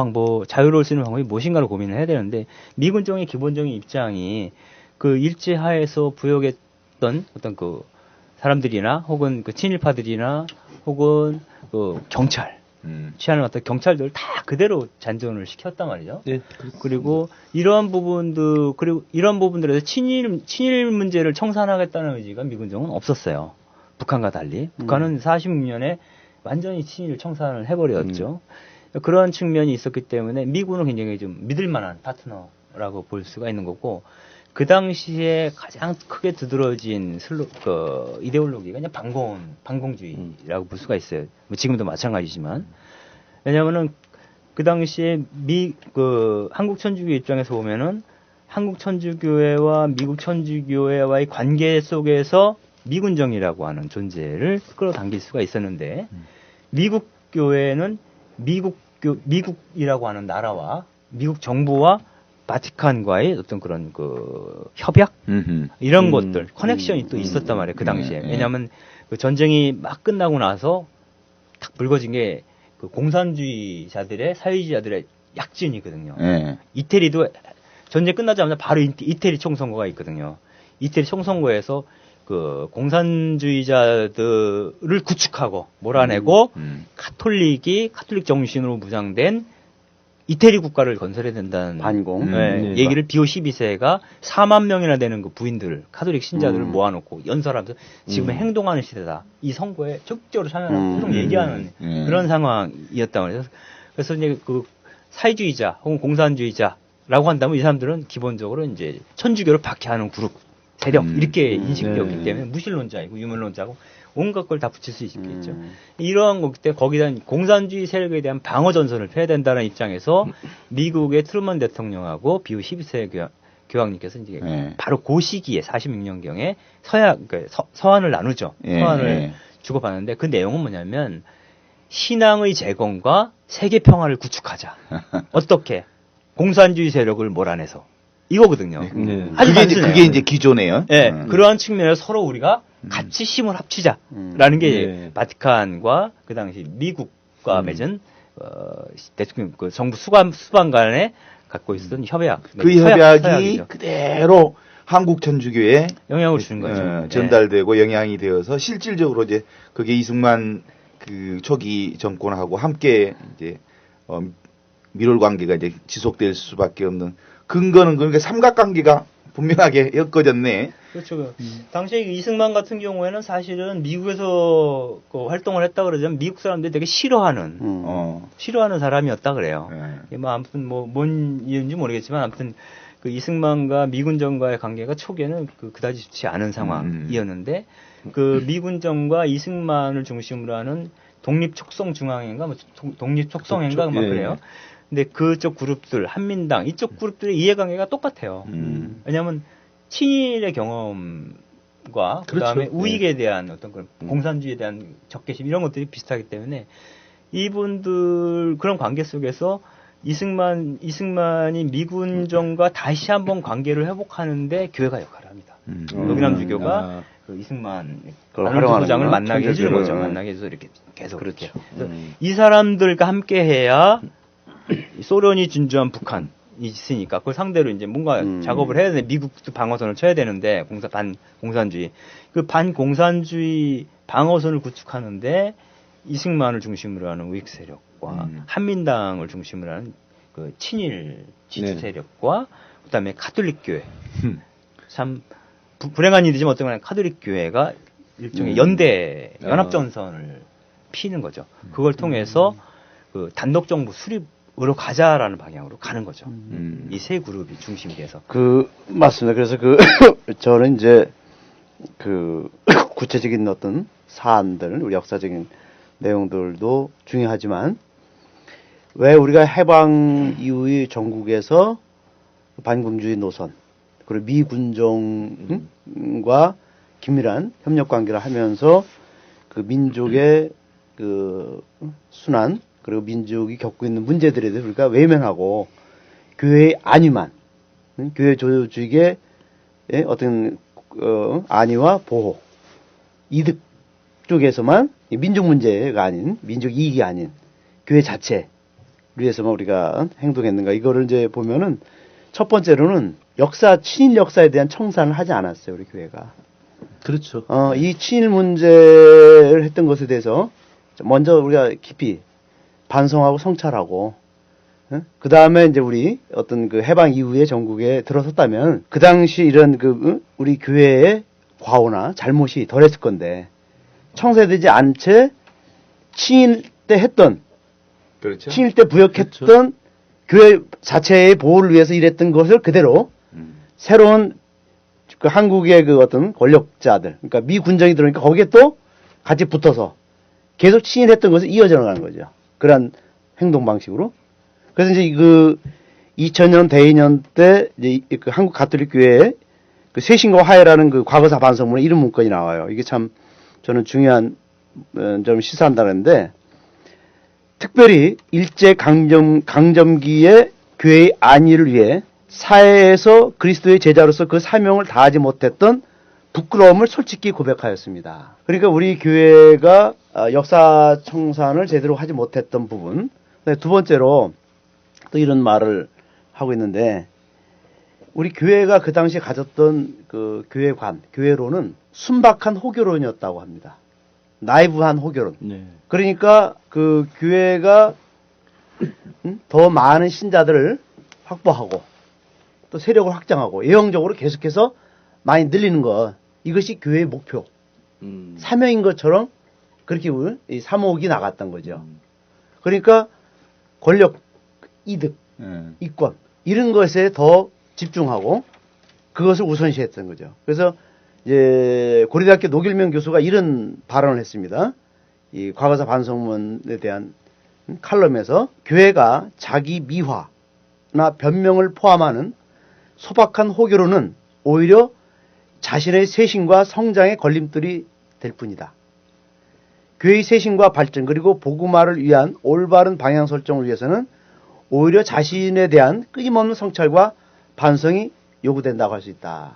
수 있는 방법이 무엇인가를 고민을 해야 되는데 미군정의 기본적인 입장이 그 일제하에서 부역했던 어떤 그 사람들이나 혹은 그 친일파들이나 혹은 그 경찰 취하는 어떤 경찰들 다 그대로 잔존을 시켰단 말이죠. 네, 그리고 이러한 부분들에서 친일 문제를 청산하겠다는 의지가 미군정은 없었어요. 북한과 달리 북한은 46년에 완전히 친일 청산을 해버렸죠. 그런 측면이 있었기 때문에 미군은 굉장히 좀 믿을만한 파트너라고 볼 수가 있는 거고 그 당시에 가장 크게 두드러진 이데올로기가 그냥 반공주의라고 볼 수가 있어요. 뭐 지금도 마찬가지지만 왜냐하면은 그 당시에 한국 천주교 입장에서 보면은 한국 천주교회와 미국 천주교회와의 관계 속에서 미군정이라고 하는 존재를 끌어당길 수가 있었는데 미국 교회는 미국이라고 하는 나라와 미국 정부와 바티칸과의 어떤 그런 그 협약 이런 것들 커넥션이 또 있었단 말이에요 그 당시에 왜냐하면 그 전쟁이 막 끝나고 나서 탁 불거진 게 그 공산주의자들의 사회주의자들의 약진이거든요. 이태리도 전쟁 끝나자마자 바로 이태리 총선거가 있거든요. 이태리 총선거에서 그 공산주의자들을 구축하고 몰아내고 카톨릭 정신으로 무장된 이태리 국가를 건설해야 된다는 반공 얘기를 비오 12세가 4만 명이나 되는 그 부인들, 카톨릭 신자들을 모아놓고 연설하면서 지금 행동하는 시대다. 이 선거에 적극적으로 참여하는 계속 얘기하는 그런 상황이었단 말이에요. 그래서 이제 그 사회주의자 혹은 공산주의자라고 한다면 이 사람들은 기본적으로 이제 천주교를 박해하는 그룹, 세력 이렇게 인식되었기 때문에 무신론자이고 유물론자고 온갖 걸 다 붙일 수 있겠죠. 이러한 것 때 거기다 공산주의 세력에 대한 방어 전선을 펴야 된다는 입장에서 미국의 트루먼 대통령하고 비후 12세 교황님께서 이제 바로 그 시기에 46년경에 서한을 나누죠. 서한을 주고받는데 그 내용은 뭐냐면 신앙의 재건과 세계 평화를 구축하자. 어떻게? 공산주의 세력을 몰아내서. 이거거든요. 아주 그게 이제 기조네요. 네, 그러한 측면에서 서로 우리가 같이 힘을 합치자라는 게 바티칸과 그 당시 미국과 맺은 대통령 그 정부 수반 간에 갖고 있었던 협약. 그 협약이 그대로 한국 천주교에 영향을 주는 거죠. 전달되고 영향이 되어서 실질적으로 이제 그게 이승만 그 초기 정권하고 함께 이제 밀월 관계가 이제 지속될 수밖에 없는 근거는 그러니까 삼각관계가 분명하게 엮어졌네. 그렇죠. 당시에 이승만 같은 경우에는 사실은 미국에서 활동을 했다 그러자면 미국 사람들이 되게 싫어하는 사람이었다 그래요. 뭐 아무튼 뭔 이유인지 모르겠지만 아무튼 그 이승만과 미군정과의 관계가 초기에는 그다지 좋지 않은 상황이었는데 그 미군정과 이승만을 중심으로 하는 독립촉성중앙회인가 뭐 독립촉성회인가 막 그래요. 근데 그쪽 그룹들, 한민당, 이쪽 그룹들의 이해관계가 똑같아요. 왜냐하면 친일의 경험과 그다음에 우익에 대한 어떤 그런 공산주의에 대한 적개심 이런 것들이 비슷하기 때문에 이분들 그런 관계 속에서 이승만이 미군정과 다시 한번 관계를 회복하는데 교회가 역할을 합니다. 노기남주교가 그 이승만 부장을 만나게 해주는 거죠. 만나게 해서 이렇게 계속 그렇죠. 이 사람들과 함께 해야 소련이 진주한 북한이 있으니까 그걸 상대로 이제 뭔가 작업을 해야 되는데 미국도 방어선을 쳐야 되는데 반공산주의 그 반공산주의 방어선을 구축하는데 이승만을 중심으로 하는 우익 세력과 한민당을 중심으로 하는 그 친일 지주 세력과 그다음에 가톨릭 교회 참 불행한 일이지만 어떤 간에 가톨릭 교회가 일종의 연대 연합 전선을 피는 거죠. 그걸 통해서 그 단독 정부 수립으로 가자라는 방향으로 가는 거죠. 이 세 그룹이 중심이 돼서. 맞습니다. 그래서 저는 이제 구체적인 어떤 사안들, 우리 역사적인 내용들도 중요하지만 왜 우리가 해방 이후의 전국에서 반공주의 노선 그리고 미군정과 긴밀한 협력 관계를 하면서 그 민족의 그 순환 그리고 민족이 겪고 있는 문제들에 대해서 우리가 외면하고 교회의 안위만 교회 조직의 어떤 안위와 보호 이득 쪽에서만 민족 문제가 아닌 민족 이익이 아닌 교회 자체를 위해서만 우리가 행동했는가 이거를 이제 보면은 첫 번째로는 친일 역사에 대한 청산을 하지 않았어요 우리 교회가. 그렇죠. 이 친일 문제를 했던 것에 대해서 먼저 우리가 깊이 반성하고 성찰하고, 그 다음에 이제 우리 어떤 그 해방 이후에 전국에 들어섰다면 그 당시 이런 우리 교회의 과오나 잘못이 덜했을 건데 청산되지 않은 채 친일 때 했던, 그렇죠. 친일 때 부역했던 그렇죠. 교회 자체의 보호를 위해서 일했던 것을 그대로 새로운 그 한국의 그 어떤 권력자들, 그러니까 미 군정이 들어오니까 거기에 또 같이 붙어서 계속 친일했던 것을 이어져 나가는 거죠. 그런 행동 방식으로. 그래서 이제 그 2000년 대의년 때 이제 그 한국 가톨릭 교회에 그 쇄신과 화해라는 그 과거사 반성문에 이런 문건이 나와요. 이게 참 저는 중요한 점을 시사한다는데, 특별히 일제 강점기의 교회의 안위를 위해 사회에서 그리스도의 제자로서 그 사명을 다하지 못했던 부끄러움을 솔직히 고백하였습니다. 그러니까 우리 교회가 역사 청산을 제대로 하지 못했던 부분. 두 번째로 또 이런 말을 하고 있는데, 우리 교회가 그 당시에 가졌던 그 교회로는 순박한 호교론이었다고 합니다. 나이브한 호교론. 네. 그러니까 그 교회가 더 많은 신자들을 확보하고 또 세력을 확장하고 예형적으로 계속해서 많이 늘리는 것, 이것이 교회의 목표, 사명인 것처럼 그렇게 이 사목이 나갔던 거죠. 그러니까 권력, 이득, 이권 이런 것에 더 집중하고 그것을 우선시했던 거죠. 그래서 이제 고려대학교 노길명 교수가 이런 발언을 했습니다. 이 과거사 반성문에 대한 칼럼에서 교회가 자기 미화나 변명을 포함하는 소박한 호교로는 오히려 자신의 쇄신과 성장의 걸림돌이 될 뿐이다. 교회의 쇄신과 발전 그리고 복음화를 위한 올바른 방향 설정을 위해서는 오히려 자신에 대한 끊임없는 성찰과 반성이 요구된다고 할 수 있다.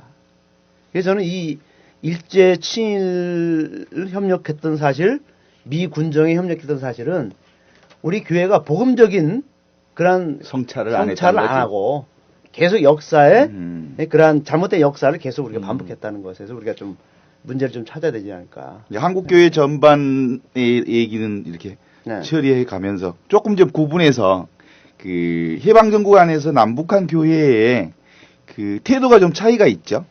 그래서 저는 이 일제 친일 협력했던 사실, 미 군정에 협력했던 사실은 우리 교회가 복음적인 그런 성찰을 안 거지. 하고 계속 역사에 그러한 잘못된 역사를 계속 우리가 반복했다는 것에서 우리가 좀 문제를 좀 찾아야 되지 않을까. 이제 한국교회 전반의 얘기는 이렇게 네. 처리해 가면서 조금 좀 구분해서 그 해방정국 안에서 남북한 교회의 그 태도가 좀 차이가 있죠.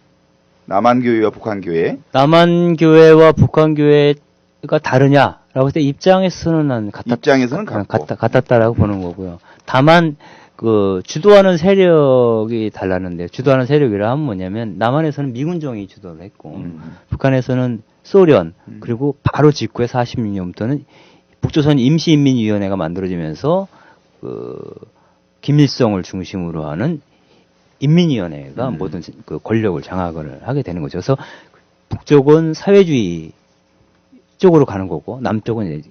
남한교회와 북한교회. 남한교회와 북한교회가 다르냐라고 할 때 입장에서는 난 입장에서는 같고. 같았다라고 보는 거고요. 다만 그 주도하는 세력이 달랐는데, 주도하는 세력이라 하면 뭐냐면 남한에서는 미군정이 주도를 했고 북한에서는 소련, 그리고 바로 직후에 46년부터는 북조선 임시인민위원회가 만들어지면서 그 김일성을 중심으로 하는 인민위원회가 모든 그 권력을 장악을 하게 되는 거죠. 그래서 북쪽은 사회주의 쪽으로 가는 거고 남쪽은 이제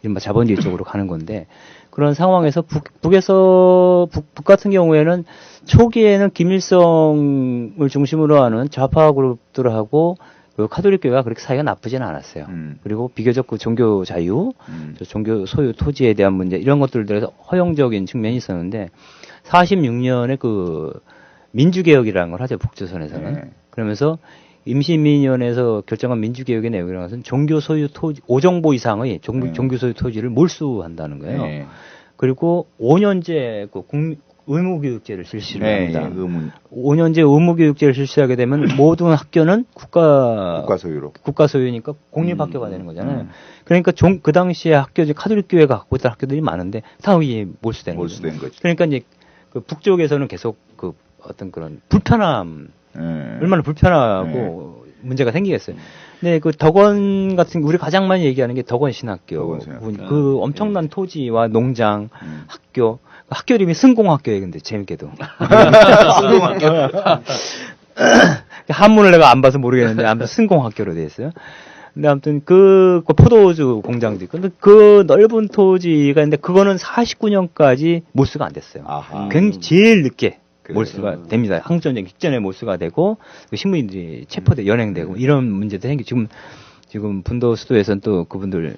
이른바 자본주의 쪽으로 가는 건데, 그런 상황에서 북 같은 경우에는 초기에는 김일성을 중심으로 하는 좌파 그룹들하고 그 카톨릭 교회가 그렇게 사이가 나쁘지는 않았어요. 그리고 비교적 그 종교 자유, 종교 소유 토지에 대한 문제 이런 것들에서 허용적인 측면이 있었는데 46년에 그 민주개혁이라는 걸 하죠, 북조선에서는. 네. 그러면서 임시인민위원회에서 결정한 민주개혁의 내용이라는 것은 종교 소유 토지 5정보 이상의 종교 소유 토지를 몰수한다는 거예요. 네. 그리고 5년제 그 의무교육제를 실시를 합니다. 의문. 5년제 의무교육제를 실시하게 되면 모든 학교는 국가 소유니까 공립학교가 되는 거잖아요. 그러니까 그 당시에 카톨릭 교회가 갖고 있던 학교들이 많은데 다 여기 몰수되는 거죠. 그러니까 이제 그 북쪽에서는 계속 그 어떤 그런 불편함, 얼마나 불편하고 문제가 생기겠어요. 근데 그 덕원 같은 우리 가장 많이 얘기하는 게 덕원 신학교. 그 엄청난 토지와 농장, 학교. 학교 이름이 승공학교예요. 근데 재밌게도. 승공학교. 한문을 내가 안 봐서 모르겠는데 아무튼 승공학교로 되어 있어요. 근데 아무튼 그 포도주 공장도 있고, 근데 그 넓은 토지가 있는데 그거는 49년까지 몰수가 안 됐어요. 굉장히 제일 늦게 몰수가 됩니다. 한국전쟁 직전에 몰수가 되고 신문인들이 체포돼 연행되고 이런 문제도 생기고, 지금 지금 분도 수도에서는 또 그분들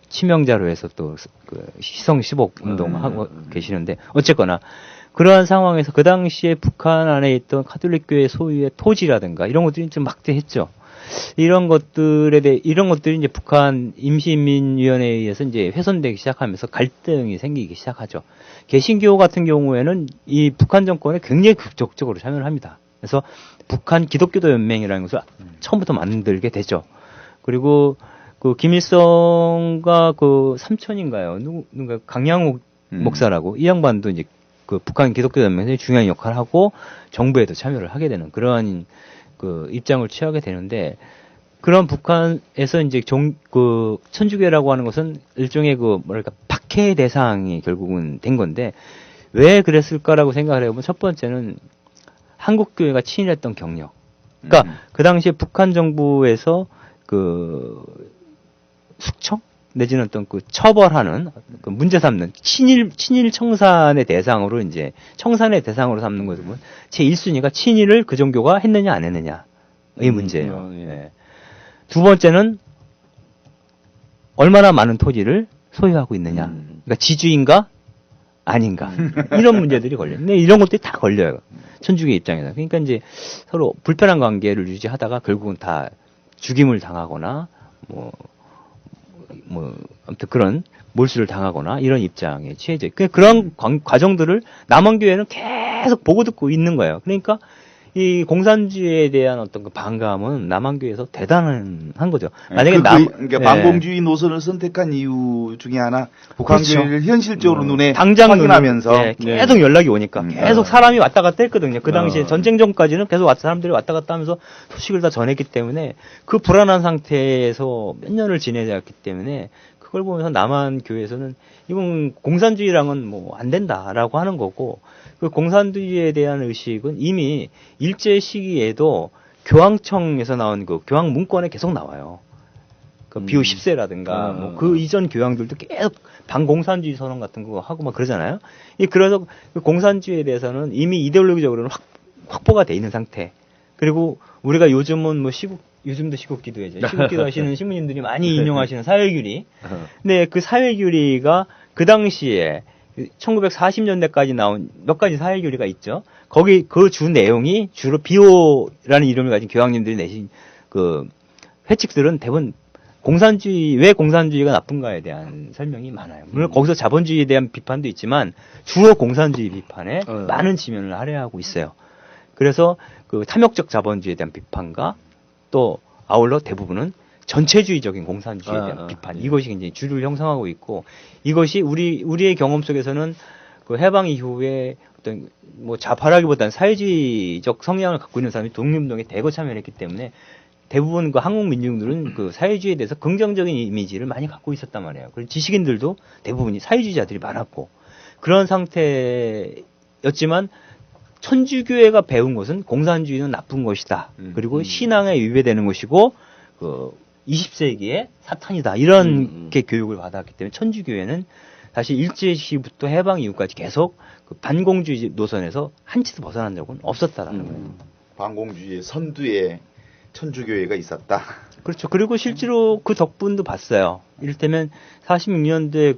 치명자로 해서 또 그 희성 15 운동하고 계시는데 어쨌거나 그러한 상황에서 그 당시에 북한 안에 있던 카톨릭 교회 소유의 토지라든가 이런 것들이 좀 막대했죠. 이런 것들이 이제 북한 임시인민위원회에 의해서 이제 훼손되기 시작하면서 갈등이 생기기 시작하죠. 개신교 같은 경우에는 이 북한 정권에 굉장히 적극적으로 참여를 합니다. 그래서 북한 기독교도 연맹이라는 것을 처음부터 만들게 되죠. 그리고 그 김일성과 그 삼촌인가요? 누군가 강양욱 목사라고 이 양반도 이제 그 북한 기독교 연맹에서 중요한 역할을 하고 정부에도 참여를 하게 되는 그러한 그 입장을 취하게 되는데 그런 북한에서 이제 그 천주교라고 하는 것은 일종의 그 뭐랄까 박해 대상이 결국은 된 건데 왜 그랬을까라고 생각을 해보면 첫 번째는 한국 교회가 친일했던 경력. 그러니까 그 당시에 북한 정부에서 그 숙청 내지는 어떤 그 처벌하는 그 문제 삼는 친일 청산의 대상으로 이제 청산의 대상으로 삼는 것을 보면 제 1순위가 친일을 그 종교가 했느냐 안 했느냐의 문제예요. 예. 두 번째는 얼마나 많은 토지를 소유하고 있느냐. 그러니까 지주인가 아닌가 이런 문제들이 걸려요. 근데 이런 것들이 다 걸려요. 천주교 입장에서. 그러니까 이제 서로 불편한 관계를 유지하다가 결국은 다 죽임을 당하거나 아무튼 그런 몰수를 당하거나 이런 입장에 취해져. 그런 과정들을 남한교회는 계속 보고 듣고 있는 거예요. 그러니까 이 공산주의에 대한 어떤 그 반감은 남한교회에서 대단한 거죠. 만약에 그러니까 반공주의 노선을 선택한 이유 중에 하나 북한교회를 그렇죠. 현실적으로 눈에 당장 확인하면서 계속 연락이 오니까 계속 사람이 왔다 갔다 했거든요. 그 당시에 전쟁 전까지는 계속 사람들이 왔다 갔다 하면서 소식을 다 전했기 때문에 그 불안한 상태에서 몇 년을 지내왔기 때문에 그걸 보면서 남한 교회에서는 이건 공산주의랑은 뭐 안 된다라고 하는 거고 그 공산주의에 대한 의식은 이미 일제 시기에도 교황청에서 나온 그 교황 문건에 계속 나와요. 그 비후 10세라든가 뭐 그 이전 교황들도 계속 반공산주의 선언 같은 거 하고 막 그러잖아요. 그래서 그 공산주의에 대해서는 이미 이데올로기적으로는 확보가 돼 있는 상태. 그리고 우리가 요즘은 뭐 요즘도 시국기도회죠. 시국기도 하시는 신부님들이 많이 인용하시는 사회규리. 근데 그 사회규리가 그 당시에 1940년대까지 나온 몇 가지 사회규리가 있죠. 거기 그 주 내용이 주로 비호라는 이름을 가진 교황님들이 내신 그 회칙들은 대부분 왜 공산주의가 나쁜가에 대한 설명이 많아요. 물론 거기서 자본주의에 대한 비판도 있지만 주로 공산주의 비판에 많은 지면을 할애하고 있어요. 그래서 그 탐욕적 자본주의에 대한 비판과 또 아울러 대부분은 전체주의적인 공산주의에 대한 비판 이것이 이제 주를 형성하고 있고 이것이 우리의 경험 속에서는 그 해방 이후에 어떤 뭐 좌파라기보다는 사회주의적 성향을 갖고 있는 사람이 독립운동에 대거 참여를 했기 때문에 대부분 그 한국 민중들은 그 사회주의에 대해서 긍정적인 이미지를 많이 갖고 있었단 말이에요. 그리고 지식인들도 대부분이 사회주의자들이 많았고 그런 상태였지만 천주교회가 배운 것은 공산주의는 나쁜 것이다. 그리고 신앙에 위배되는 것이고 그 20세기의 사탄이다. 이런 게 교육을 받았기 때문에 천주교회는 사실 일제 시기부터 해방 이후까지 계속 그 반공주의 노선에서 한치도 벗어난 적은 없었다라는 거예요. 반공주의의 선두에 천주교회가 있었다. 그렇죠. 그리고 실제로 그 덕분도 봤어요. 이를테면 46년도에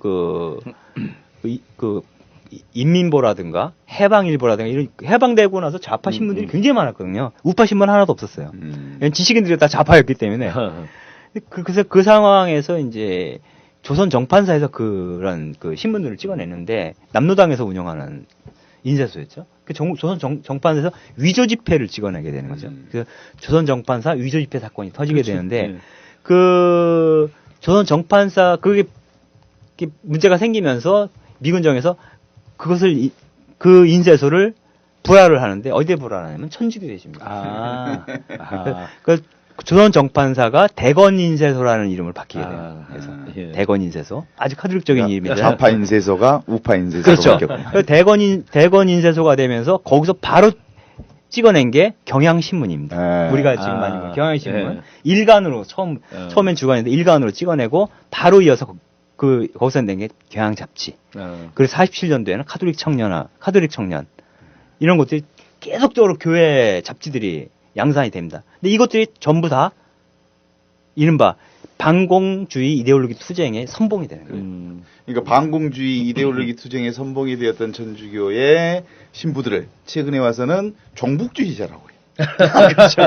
그 인민보라든가 해방일보라든가 이런 해방되고 나서 좌파 신문들이 굉장히 많았거든요. 우파 신문 하나도 없었어요. 지식인들이 다 좌파였기 때문에. 그래서 그 상황에서 이제 조선 정판사에서 그런 그 신문들을 찍어냈는데 남로당에서 운영하는 인쇄소였죠. 그 조선 정판사에서 위조 지폐를 찍어내게 되는 거죠. 그 조선 정판사 위조 지폐 사건이 터지게 되는데 그 조선 정판사 그게 문제가 생기면서 미군정에서 그것을 그 인쇄소를 부활을 하는데 어디에 부활하냐면 천주교회입니다. 그 조선 정판사가 대건인쇄소라는 이름을 바뀌게 돼요. 그래서 대건인쇄소 아주 카톨릭적인 이름인데 좌파 인쇄소가 우파 인쇄소로 그렇죠. 바뀌었군요. 대건인쇄소가 되면서 거기서 바로 찍어낸 게 경향신문입니다. 우리가 지금 많이 보는 경향신문 일간으로 처음엔 주간인데 일간으로 찍어내고 바로 이어서 거기서 낸 게 경향잡지. 그리고 47년도에는 카톨릭 청년 이런 것들이 계속적으로 교회 잡지들이 양산이 됩니다. 근데 이것들이 전부 다 이른바 반공주의 이데올로기 투쟁의 선봉이 되는 거예요. 그러니까 반공주의 이데올로기 투쟁의 선봉이 되었던 천주교의 신부들을 최근에 와서는 종북주의자라고 해요. 그렇죠.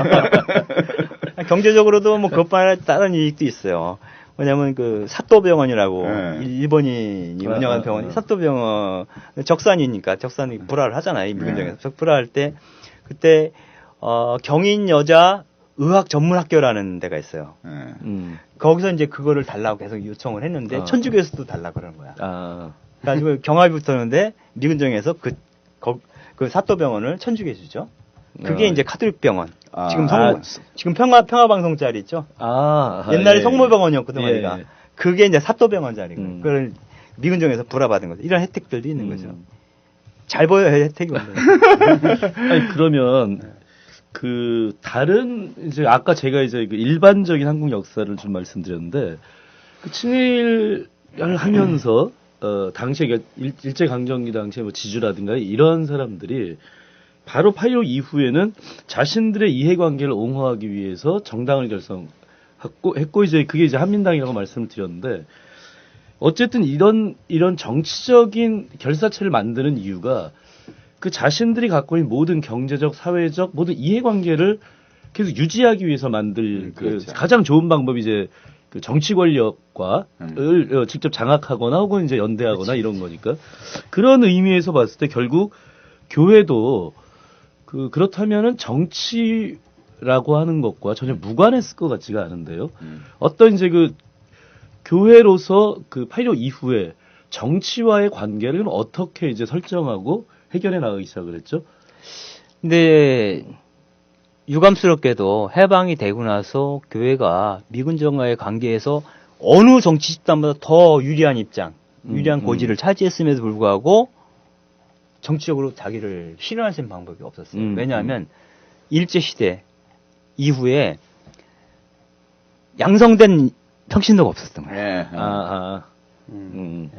경제적으로도 뭐 그것뿐 다른 이익도 있어요. 왜냐하면 그 사또병원이라고 네. 일본인이 운영한 병원이 사또병원 적산이니까 적산이 불화를 하잖아요. 미군정에서 불화할 때 그때 경인 여자 의학 전문 학교라는 데가 있어요. 거기서 이제 그거를 달라고 계속 요청을 했는데 천주교에서도 달라고 그러는 거야. 그래가지고 경합이 붙었는데 미군정에서 그 사또병원을 천주교에 주죠. 그게 이제 카톨릭 병원. 지금 평화방송 자리 있죠. 옛날에 예. 성모병원이었거든, 예. 우리가. 그게 이제 사또병원 자리고. 그걸 미군정에서 불화받은 거죠. 이런 혜택들도 있는 거죠. 잘 보여야 혜택이 없는 아니 그러면 그 다른 이제 아까 제가 이제 그 일반적인 한국 역사를 좀 말씀드렸는데 그 친일을 하면서 당시에 일제 강점기 당시에 뭐 지주라든가 이런 사람들이 바로 8.15 이후에는 자신들의 이해관계를 옹호하기 위해서 정당을 결성했고 이제 그게 이제 한민당이라고 말씀을 드렸는데 어쨌든 이런 정치적인 결사체를 만드는 이유가 그 자신들이 갖고 있는 모든 경제적, 사회적 모든 이해관계를 계속 유지하기 위해서 만들 그렇죠. 가장 좋은 방법이 이제 그 정치 권력과 을 직접 장악하거나 혹은 이제 연대하거나 이런 거니까 그런 의미에서 봤을 때 결국 교회도 그렇다면은 정치라고 하는 것과 전혀 무관했을 것 같지가 않은데요. 어떤 이제 그 교회로서 그 8.15 이후에 정치와의 관계를 어떻게 이제 설정하고 해결해 나가기 시작을 했죠? 근데 유감스럽게도 해방이 되고 나서 교회가 미군정과의 관계에서 어느 정치 집단보다 더 유리한 입장, 유리한 고지를 차지했음에도 불구하고 정치적으로 자기를 실현할 수 있는 방법이 없었어요. 왜냐하면 일제시대 이후에 양성된 평신도가 없었던 거예요.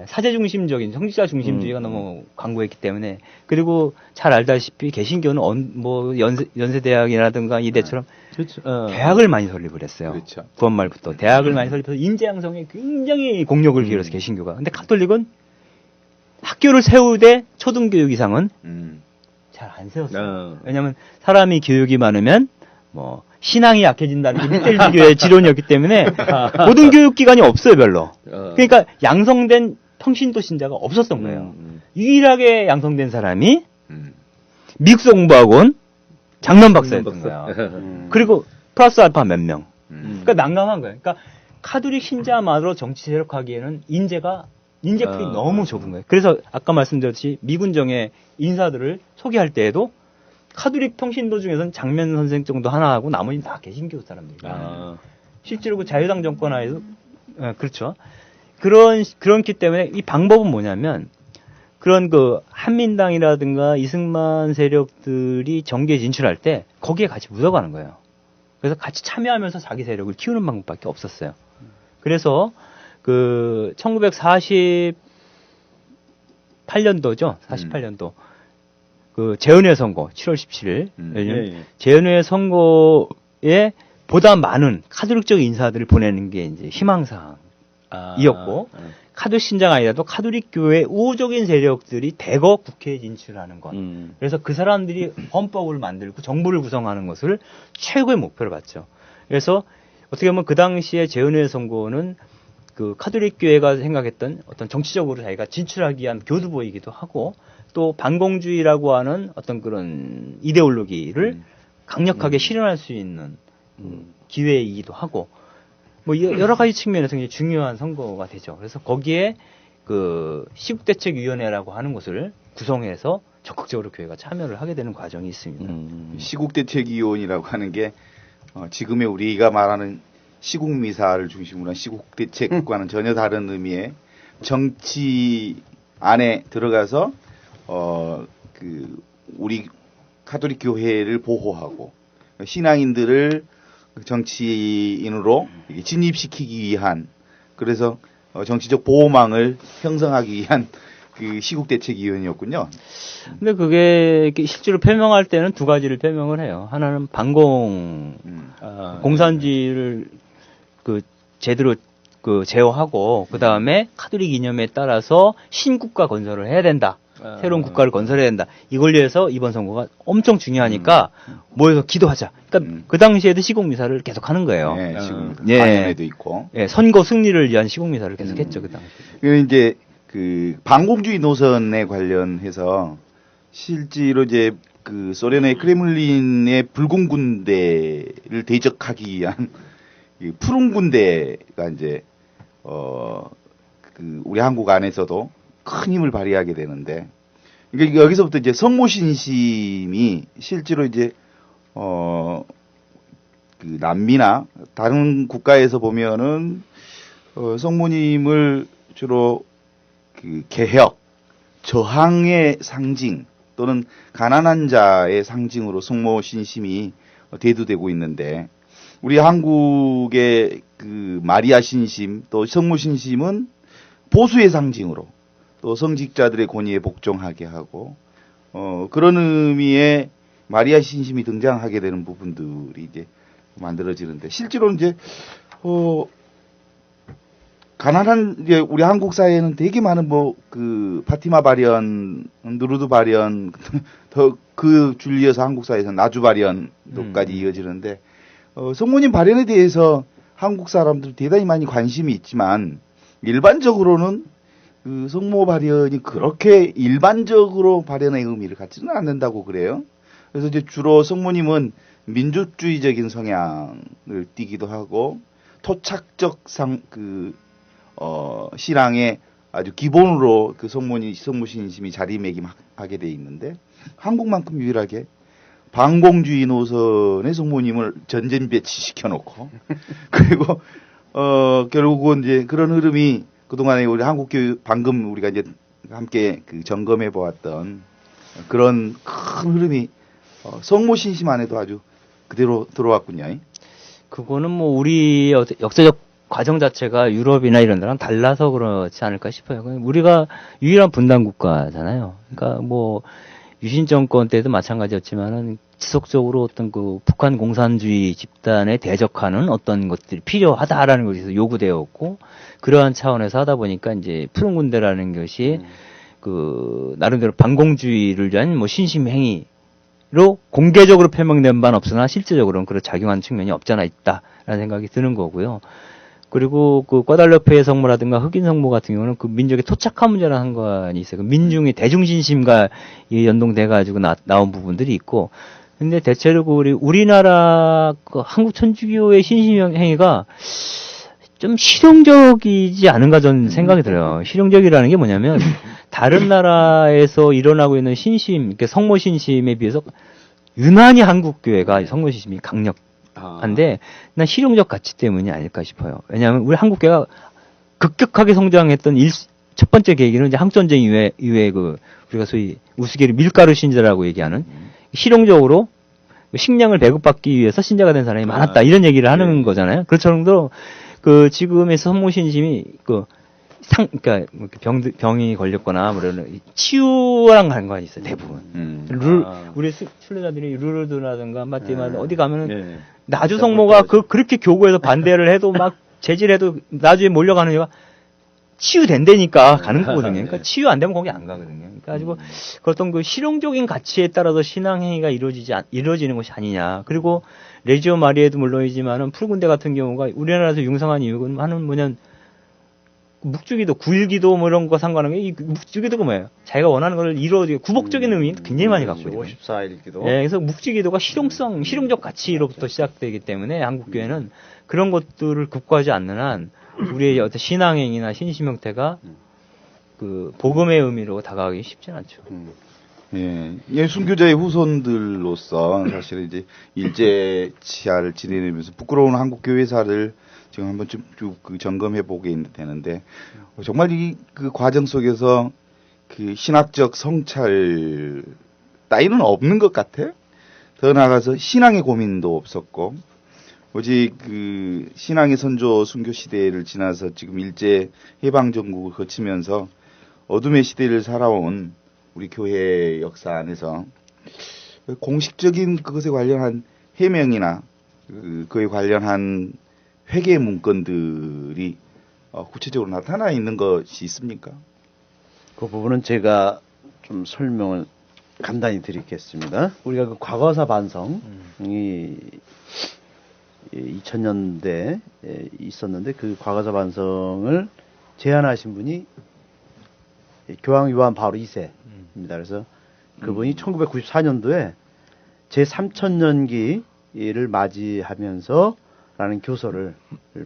사제 중심적인 성직자 중심주의가 너무 강고했기 때문에 그리고 잘 알다시피 개신교는 뭐 연세대학이라든가 이대처럼 그렇죠. 대학을 많이 설립을 했어요. 그렇죠. 구원 말부터 대학을 많이 설립해서 인재 양성에 굉장히 공력을 기울여서 개신교가. 근데 가톨릭은 학교를 세우되 초등교육 이상은 잘 안 세웠어요. 왜냐하면 사람이 교육이 많으면 뭐 신앙이 약해진다는 게 미텔주교의 지론이었기 때문에 모든 교육기관이 없어요, 별로. 그러니까 양성된 평신도 신자가 없었던 거예요. 유일하게 양성된 사람이 미국서 공부하고 온 장면 박사였던 거야. 그리고 플러스 알파 몇 명. 그러니까 난감한 거예요. 그러니까 카톨릭 신자만으로 정치 세력하기에는 인재풀이 너무 좁은 거예요. 그래서 아까 말씀드렸듯이 미군정의 인사들을 소개할 때에도 카톨릭 평신도 중에서는 장면 선생 정도 하나 하고 나머지는 다 개신교 사람들이에요. 실제로 그 자유당 정권 하에서 그렇죠. 그렇기 때문에 이 방법은 뭐냐면 그런 그 한민당이라든가 이승만 세력들이 정계에 진출할 때 거기에 같이 묻어가는 거예요. 그래서 같이 참여하면서 자기 세력을 키우는 방법밖에 없었어요. 그래서 그 1948년도죠. 48년도. 그 재헌회 선거 7월 17일 재헌회 선거에 보다 많은 카톨릭적 인사들을 보내는 게 이제 희망사항이었고 카톨릭 신자가 아니라도 카톨릭 교회 우호적인 세력들이 대거 국회에 진출하는 것. 그래서 그 사람들이 헌법을 만들고 정부를 구성하는 것을 최고의 목표로 봤죠. 그래서 어떻게 보면 그 당시에 재헌회 선거는 그 카톨릭 교회가 생각했던 어떤 정치적으로 자기가 진출하기 위한 교두보이기도 하고 또 반공주의라고 하는 어떤 그런 이데올로기를 강력하게 실현할 수 있는 기회이기도 하고 뭐 여러 가지 측면에서 굉장히 중요한 선거가 되죠. 그래서 거기에 그 시국대책위원회라고 하는 것을 구성해서 적극적으로 교회가 참여를 하게 되는 과정이 있습니다. 시국대책위원이라고 하는 게 지금의 우리가 말하는 시국미사를 중심으로 한 시국대책과는 전혀 다른 의미의 정치 안에 들어가서 그 우리 카톨릭 교회를 보호하고 신앙인들을 정치인으로 진입시키기 위한 그래서 정치적 보호망을 형성하기 위한 그 시국대책위원이었군요. 근데 그게 실제로 표명할 때는 두 가지를 표명을 해요. 하나는 반공 공산주의를 그 제대로 그 제어하고 그 다음에 카톨릭 이념에 따라서 신국가 건설을 해야 된다. 새로운 국가를 건설해야 된다. 이걸 위해서 이번 선거가 엄청 중요하니까 모여서 기도하자. 그러니까 그 당시에도 시국미사를 계속 하는 거예요. 네, 지금 예. 관련에도 있고. 예, 선거 승리를 위한 시국미사를 계속 했죠, 그 당시. 이제 그 반공주의 노선에 관련해서 실제로 이제 그 소련의 크레물린의 붉은 군대를 대적하기 위한 이 푸른 군대가 이제 그 우리 한국 안에서도 큰 힘을 발휘하게 되는데, 그러니까 여기서부터 이제 성모신심이 실제로 이제 그 남미나 다른 국가에서 보면은 성모님을 주로 그 개혁, 저항의 상징 또는 가난한 자의 상징으로 성모신심이 대두되고 있는데, 우리 한국의 그 마리아 신심 또 성모신심은 보수의 상징으로 또 성직자들의 권위에 복종하게 하고 그런 의미의 마리아 신심이 등장하게 되는 부분들이 이제 만들어지는데, 실제로 이제 가난한 이제 우리 한국 사회에는 되게 많은 뭐 그 파티마 발현, 누르드 발현 더 그 줄이어서 한국 사회에서 나주 발현도까지 이어지는데, 성모님 발현에 대해서 한국 사람들 대단히 많이 관심이 있지만 일반적으로는 그 성모 발현이 그렇게 일반적으로 발현의 의미를 갖지는 않는다고 그래요. 그래서 이제 주로 성모님은 민족주의적인 성향을 띠기도 하고 토착적 신앙의 아주 기본으로 그 성모신심이 자리매김하게 돼 있는데, 한국만큼 유일하게 반공주의 노선의 성모님을 전전 배치시켜 놓고 그리고 결국은 이제 그런 흐름이 그동안에 우리 한국 교육 방금 우리가 이제 함께 그 점검해 보았던 그런 큰 흐름이 성모신심 안에도 아주 그대로 들어왔군요. 그거는 뭐 우리 역사적 과정 자체가 유럽이나 이런 데랑 달라서 그렇지 않을까 싶어요. 우리가 유일한 분단 국가잖아요. 그러니까 뭐 유신 정권 때도 마찬가지였지만은 지속적으로 어떤 그 북한 공산주의 집단에 대적하는 어떤 것들이 필요하다라는 것에서 요구되었고, 그러한 차원에서 하다 보니까 이제 푸른 군대라는 것이 그 나름대로 반공주의를 위한 뭐 신심 행위로 공개적으로 표명된 바는 없으나 실제적으로는 그런 작용한 측면이 없잖아 있다라는 생각이 드는 거고요. 그리고 그 꽈달로페의 성모라든가 흑인 성모 같은 경우는 그 민족의 토착화 문제라는 한관이 있어요. 그 민중의 대중신심과 연동돼 가지고 나온 부분들이 있고, 근데 대체로 우리나라 그 한국 천주교의 신심 행위가 좀 실용적이지 않은가 저는 생각이 들어요. 실용적이라는 게 뭐냐면 다른 나라에서 일어나고 있는 신심, 그러니까 성모 신심에 비해서 유난히 한국 교회가 성모 신심이 강력한데 난 실용적 가치 때문이 아닐까 싶어요. 왜냐하면 우리 한국교회가 급격하게 성장했던 첫 번째 계기는 이제 한국전쟁 이후에 그 우리가 소위 우스갯소리 밀가루 신자라고 얘기하는 실용적으로 식량을 배급받기 위해서 신자가 된 사람이 많았다 이런 얘기를 하는 거잖아요. 그렇처럼 그 지금의 성모신심이 그러니까 병이 걸렸거나 뭐 이런 치유랑 관련이 있어요. 대부분. 우리 순례자들이 루르드라든가 마티마든 어디 가면은 나주 성모가 그렇게 교구에서 반대를 해도 막 제질해도 나주에 몰려가는 이유가 치유된다니까 가는 거거든요. 그러니까 치유 안 되면 거기 안 가거든요. 그러니까 가지고 어떤 그 실용적인 가치에 따라서 신앙행위가 이루어지는 것이 아니냐. 그리고 레지오 마리에도 물론이지만은 푸른군대 같은 경우가 우리나라에서 융성한 이유는 뭐냐면 묵주기도, 구일기도 뭐 이런 거 상관없는 게 이 묵주기도가 뭐예요? 자기가 원하는 걸 이루어지게 구복적인 의미 굉장히 많이 갖고 있거든요. 54일 기도. 예, 그래서 묵주기도가 실용적 가치로부터 시작되기 때문에 한국 교회는 그런 것들을 극구하지 않는 한 우리의 어떤 신앙행위나 신심 형태가 그 복음의 의미로 다가가기 쉽진 않죠. 예, 순교자의 후손들로서 사실 이제 일제 치하를 지내면서 부끄러운 한국 교회사를 지금 한번 쭉 그 점검해 보게 되는데, 정말 그 과정 속에서 그 신학적 성찰 따위는 없는 것 같아. 더 나아가서 신앙의 고민도 없었고, 오직 그 신앙의 선조 순교 시대를 지나서 지금 일제 해방 전국을 거치면서 어둠의 시대를 살아온 우리 교회 역사 안에서 공식적인 그것에 관련한 해명이나 그에 관련한 회계 문건들이 구체적으로 나타나 있는 것이 있습니까? 그 부분은 제가 좀 설명을 간단히 드리겠습니다. 우리가 그 과거사 반성이 2000년대에 있었는데 그 과거사 반성을 제안하신 분이 교황 요한 바오로 2세입니다. 그래서 그분이 1994년도에 제3000년기를 맞이하면서 라는 교서를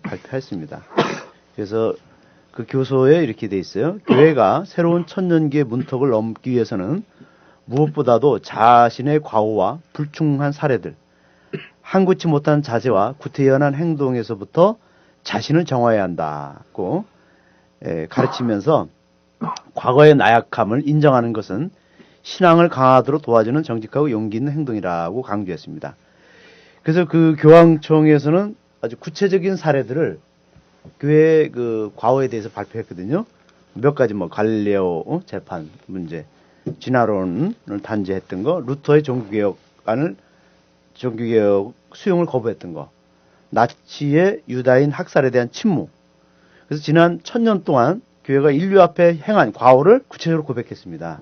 발표했습니다. 그래서 그 교서에 이렇게 돼 있어요. 교회가 새로운 천년기의 문턱을 넘기 위해서는 무엇보다도 자신의 과오와 불충한 사례들, 한구치 못한 자세와 구태연한 행동에서부터 자신을 정화해야 한다고 가르치면서 과거의 나약함을 인정하는 것은 신앙을 강화하도록 도와주는 정직하고 용기 있는 행동이라고 강조했습니다. 그래서 그 교황청에서는 아주 구체적인 사례들을 교회의 그 과오에 대해서 발표했거든요. 몇 가지 뭐 갈릴레오 재판 문제, 진화론을 단죄했던 거, 루터의 종교개혁 수용을 거부했던 거, 나치의 유다인 학살에 대한 침묵. 그래서 지난 1000년 동안 교회가 인류 앞에 행한 과오를 구체적으로 고백했습니다.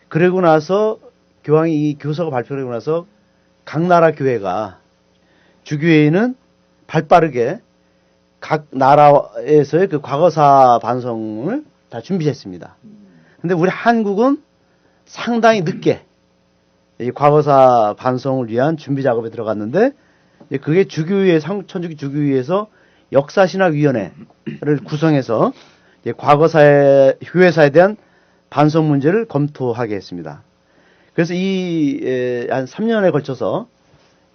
그러고 나서 교황이 이 교서가 발표되고 나서 각 나라 교회가 주교회는 발빠르게 각 나라에서의 그 과거사 반성을 다 준비했습니다. 근데 우리 한국은 상당히 늦게 이 과거사 반성을 위한 준비 작업에 들어갔는데 그게 주교회 천주교 주교회에서 역사신학위원회를 구성해서 과거사의 교회사에 대한 반성 문제를 검토하게 했습니다. 그래서 한 3년에 걸쳐서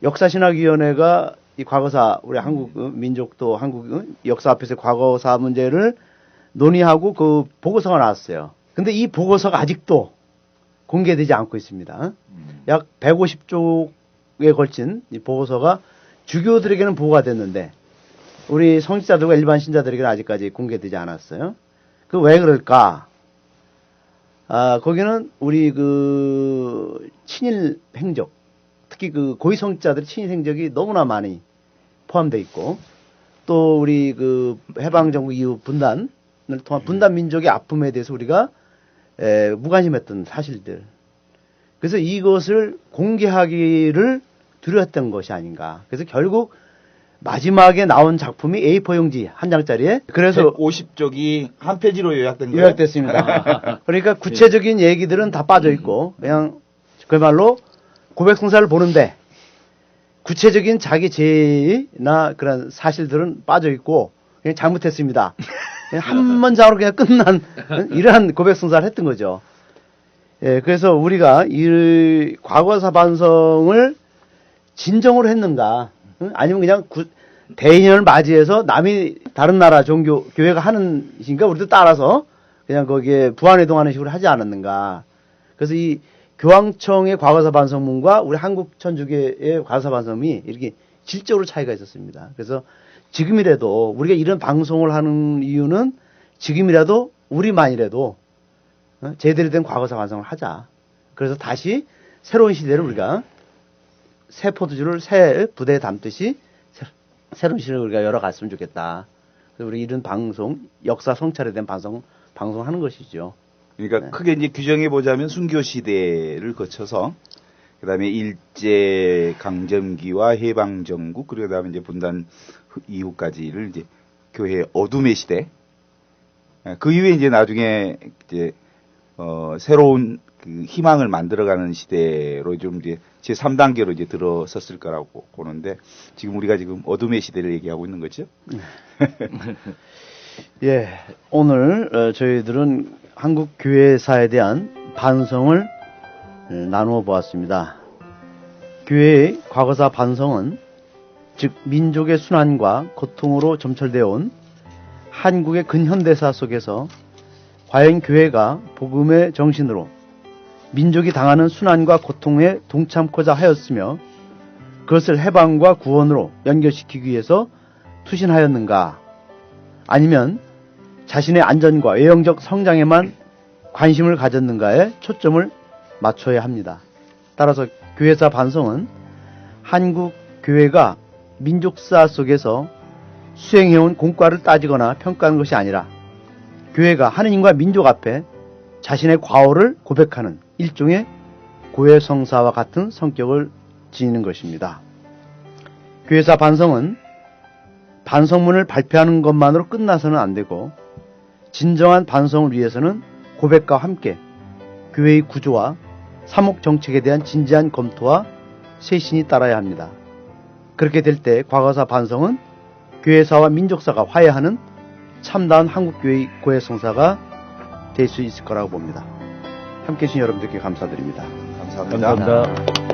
역사신학위원회가 이 과거사, 우리 한국 민족도 한국 역사 앞에서 과거사 문제를 논의하고 그 보고서가 나왔어요. 근데 이 보고서가 아직도 공개되지 않고 있습니다. 약 150쪽에 걸친 이 보고서가 주교들에게는 보고가 됐는데 우리 성직자들과 일반 신자들에게는 아직까지 공개되지 않았어요. 그 왜 그럴까? 거기는 우리 그 친일 행적, 특히 그 고위 성직자들의 친일 행적이 너무나 많이 포함되어 있고, 또 우리 그 해방정부 이후 분단을 통한 분단 민족의 아픔에 대해서 우리가 무관심했던 사실들. 그래서 이것을 공개하기를 두려웠던 것이 아닌가. 그래서 결국 마지막에 나온 작품이 A4 용지 한 장짜리에 그래서 50쪽이 한 페이지로 요약된 거예요? 요약됐습니다. 그러니까 구체적인 얘기들은 다 빠져 있고 그냥 그야말로 고백성사를 보는데 구체적인 자기 죄나 그런 사실들은 빠져 있고 그냥 잘못했습니다. 그냥 한 문장으로 그냥 끝난 이러한 고백성사를 했던 거죠. 예, 그래서 우리가 이 과거사 반성을 진정으로 했는가? 아니면 그냥 대인연을 맞이해서 남이 다른 나라 종교 교회가 하는 식인가 우리도 따라서 그냥 거기에 부안해동하는 식으로 하지 않았는가? 그래서 이 교황청의 과거사 반성문과 우리 한국 천주교의 과거사 반성이 이렇게 질적으로 차이가 있었습니다. 그래서 지금이라도 우리가 이런 방송을 하는 이유는 지금이라도 우리만이라도 제대로 된 과거사 반성을 하자. 그래서 다시 새로운 시대를 우리가 새 포도주를 새 부대에 담듯이 새로운 시대를 우리가 열어갔으면 좋겠다. 그래서 우리 이런 방송, 역사 성찰에 대한 방송하는 것이죠. 그러니까 네. 크게 이제 규정해 보자면 순교 시대를 거쳐서 그다음에 일제 강점기와 해방 정국 그리고 그다음에 이제 분단 이후까지를 이제 교회의 어둠의 시대. 그 이후에 이제 나중에 이제 새로운 그 희망을 만들어가는 시대로 좀 이제 제 3단계로 이제 들어섰을 거라고 보는데 지금 우리가 지금 어둠의 시대를 얘기하고 있는 거죠? 예, 오늘 저희들은 한국 교회사에 대한 반성을 나누어 보았습니다. 교회의 과거사 반성은 즉 민족의 순환과 고통으로 점철되어 온 한국의 근현대사 속에서 과연 교회가 복음의 정신으로 민족이 당하는 순환과 고통에 동참코자 하였으며 그것을 해방과 구원으로 연결시키기 위해서 투신하였는가? 아니면 자신의 안전과 외형적 성장에만 관심을 가졌는가에 초점을 맞춰야 합니다. 따라서 교회사 반성은 한국 교회가 민족사 속에서 수행해온 공과를 따지거나 평가하는 것이 아니라 교회가 하느님과 민족 앞에 자신의 과오를 고백하는 일종의 고해성사와 같은 성격을 지니는 것입니다. 교회사 반성은 반성문을 발표하는 것만으로 끝나서는 안 되고 진정한 반성을 위해서는 고백과 함께 교회의 구조와 사목 정책에 대한 진지한 검토와 쇄신이 따라야 합니다. 그렇게 될 때 과거사 반성은 교회사와 민족사가 화해하는 참다운 한국교회의 고해성사가 될 수 있을 거라고 봅니다. 함께해 주신 여러분들께 감사드립니다. 감사합니다. 감사합니다.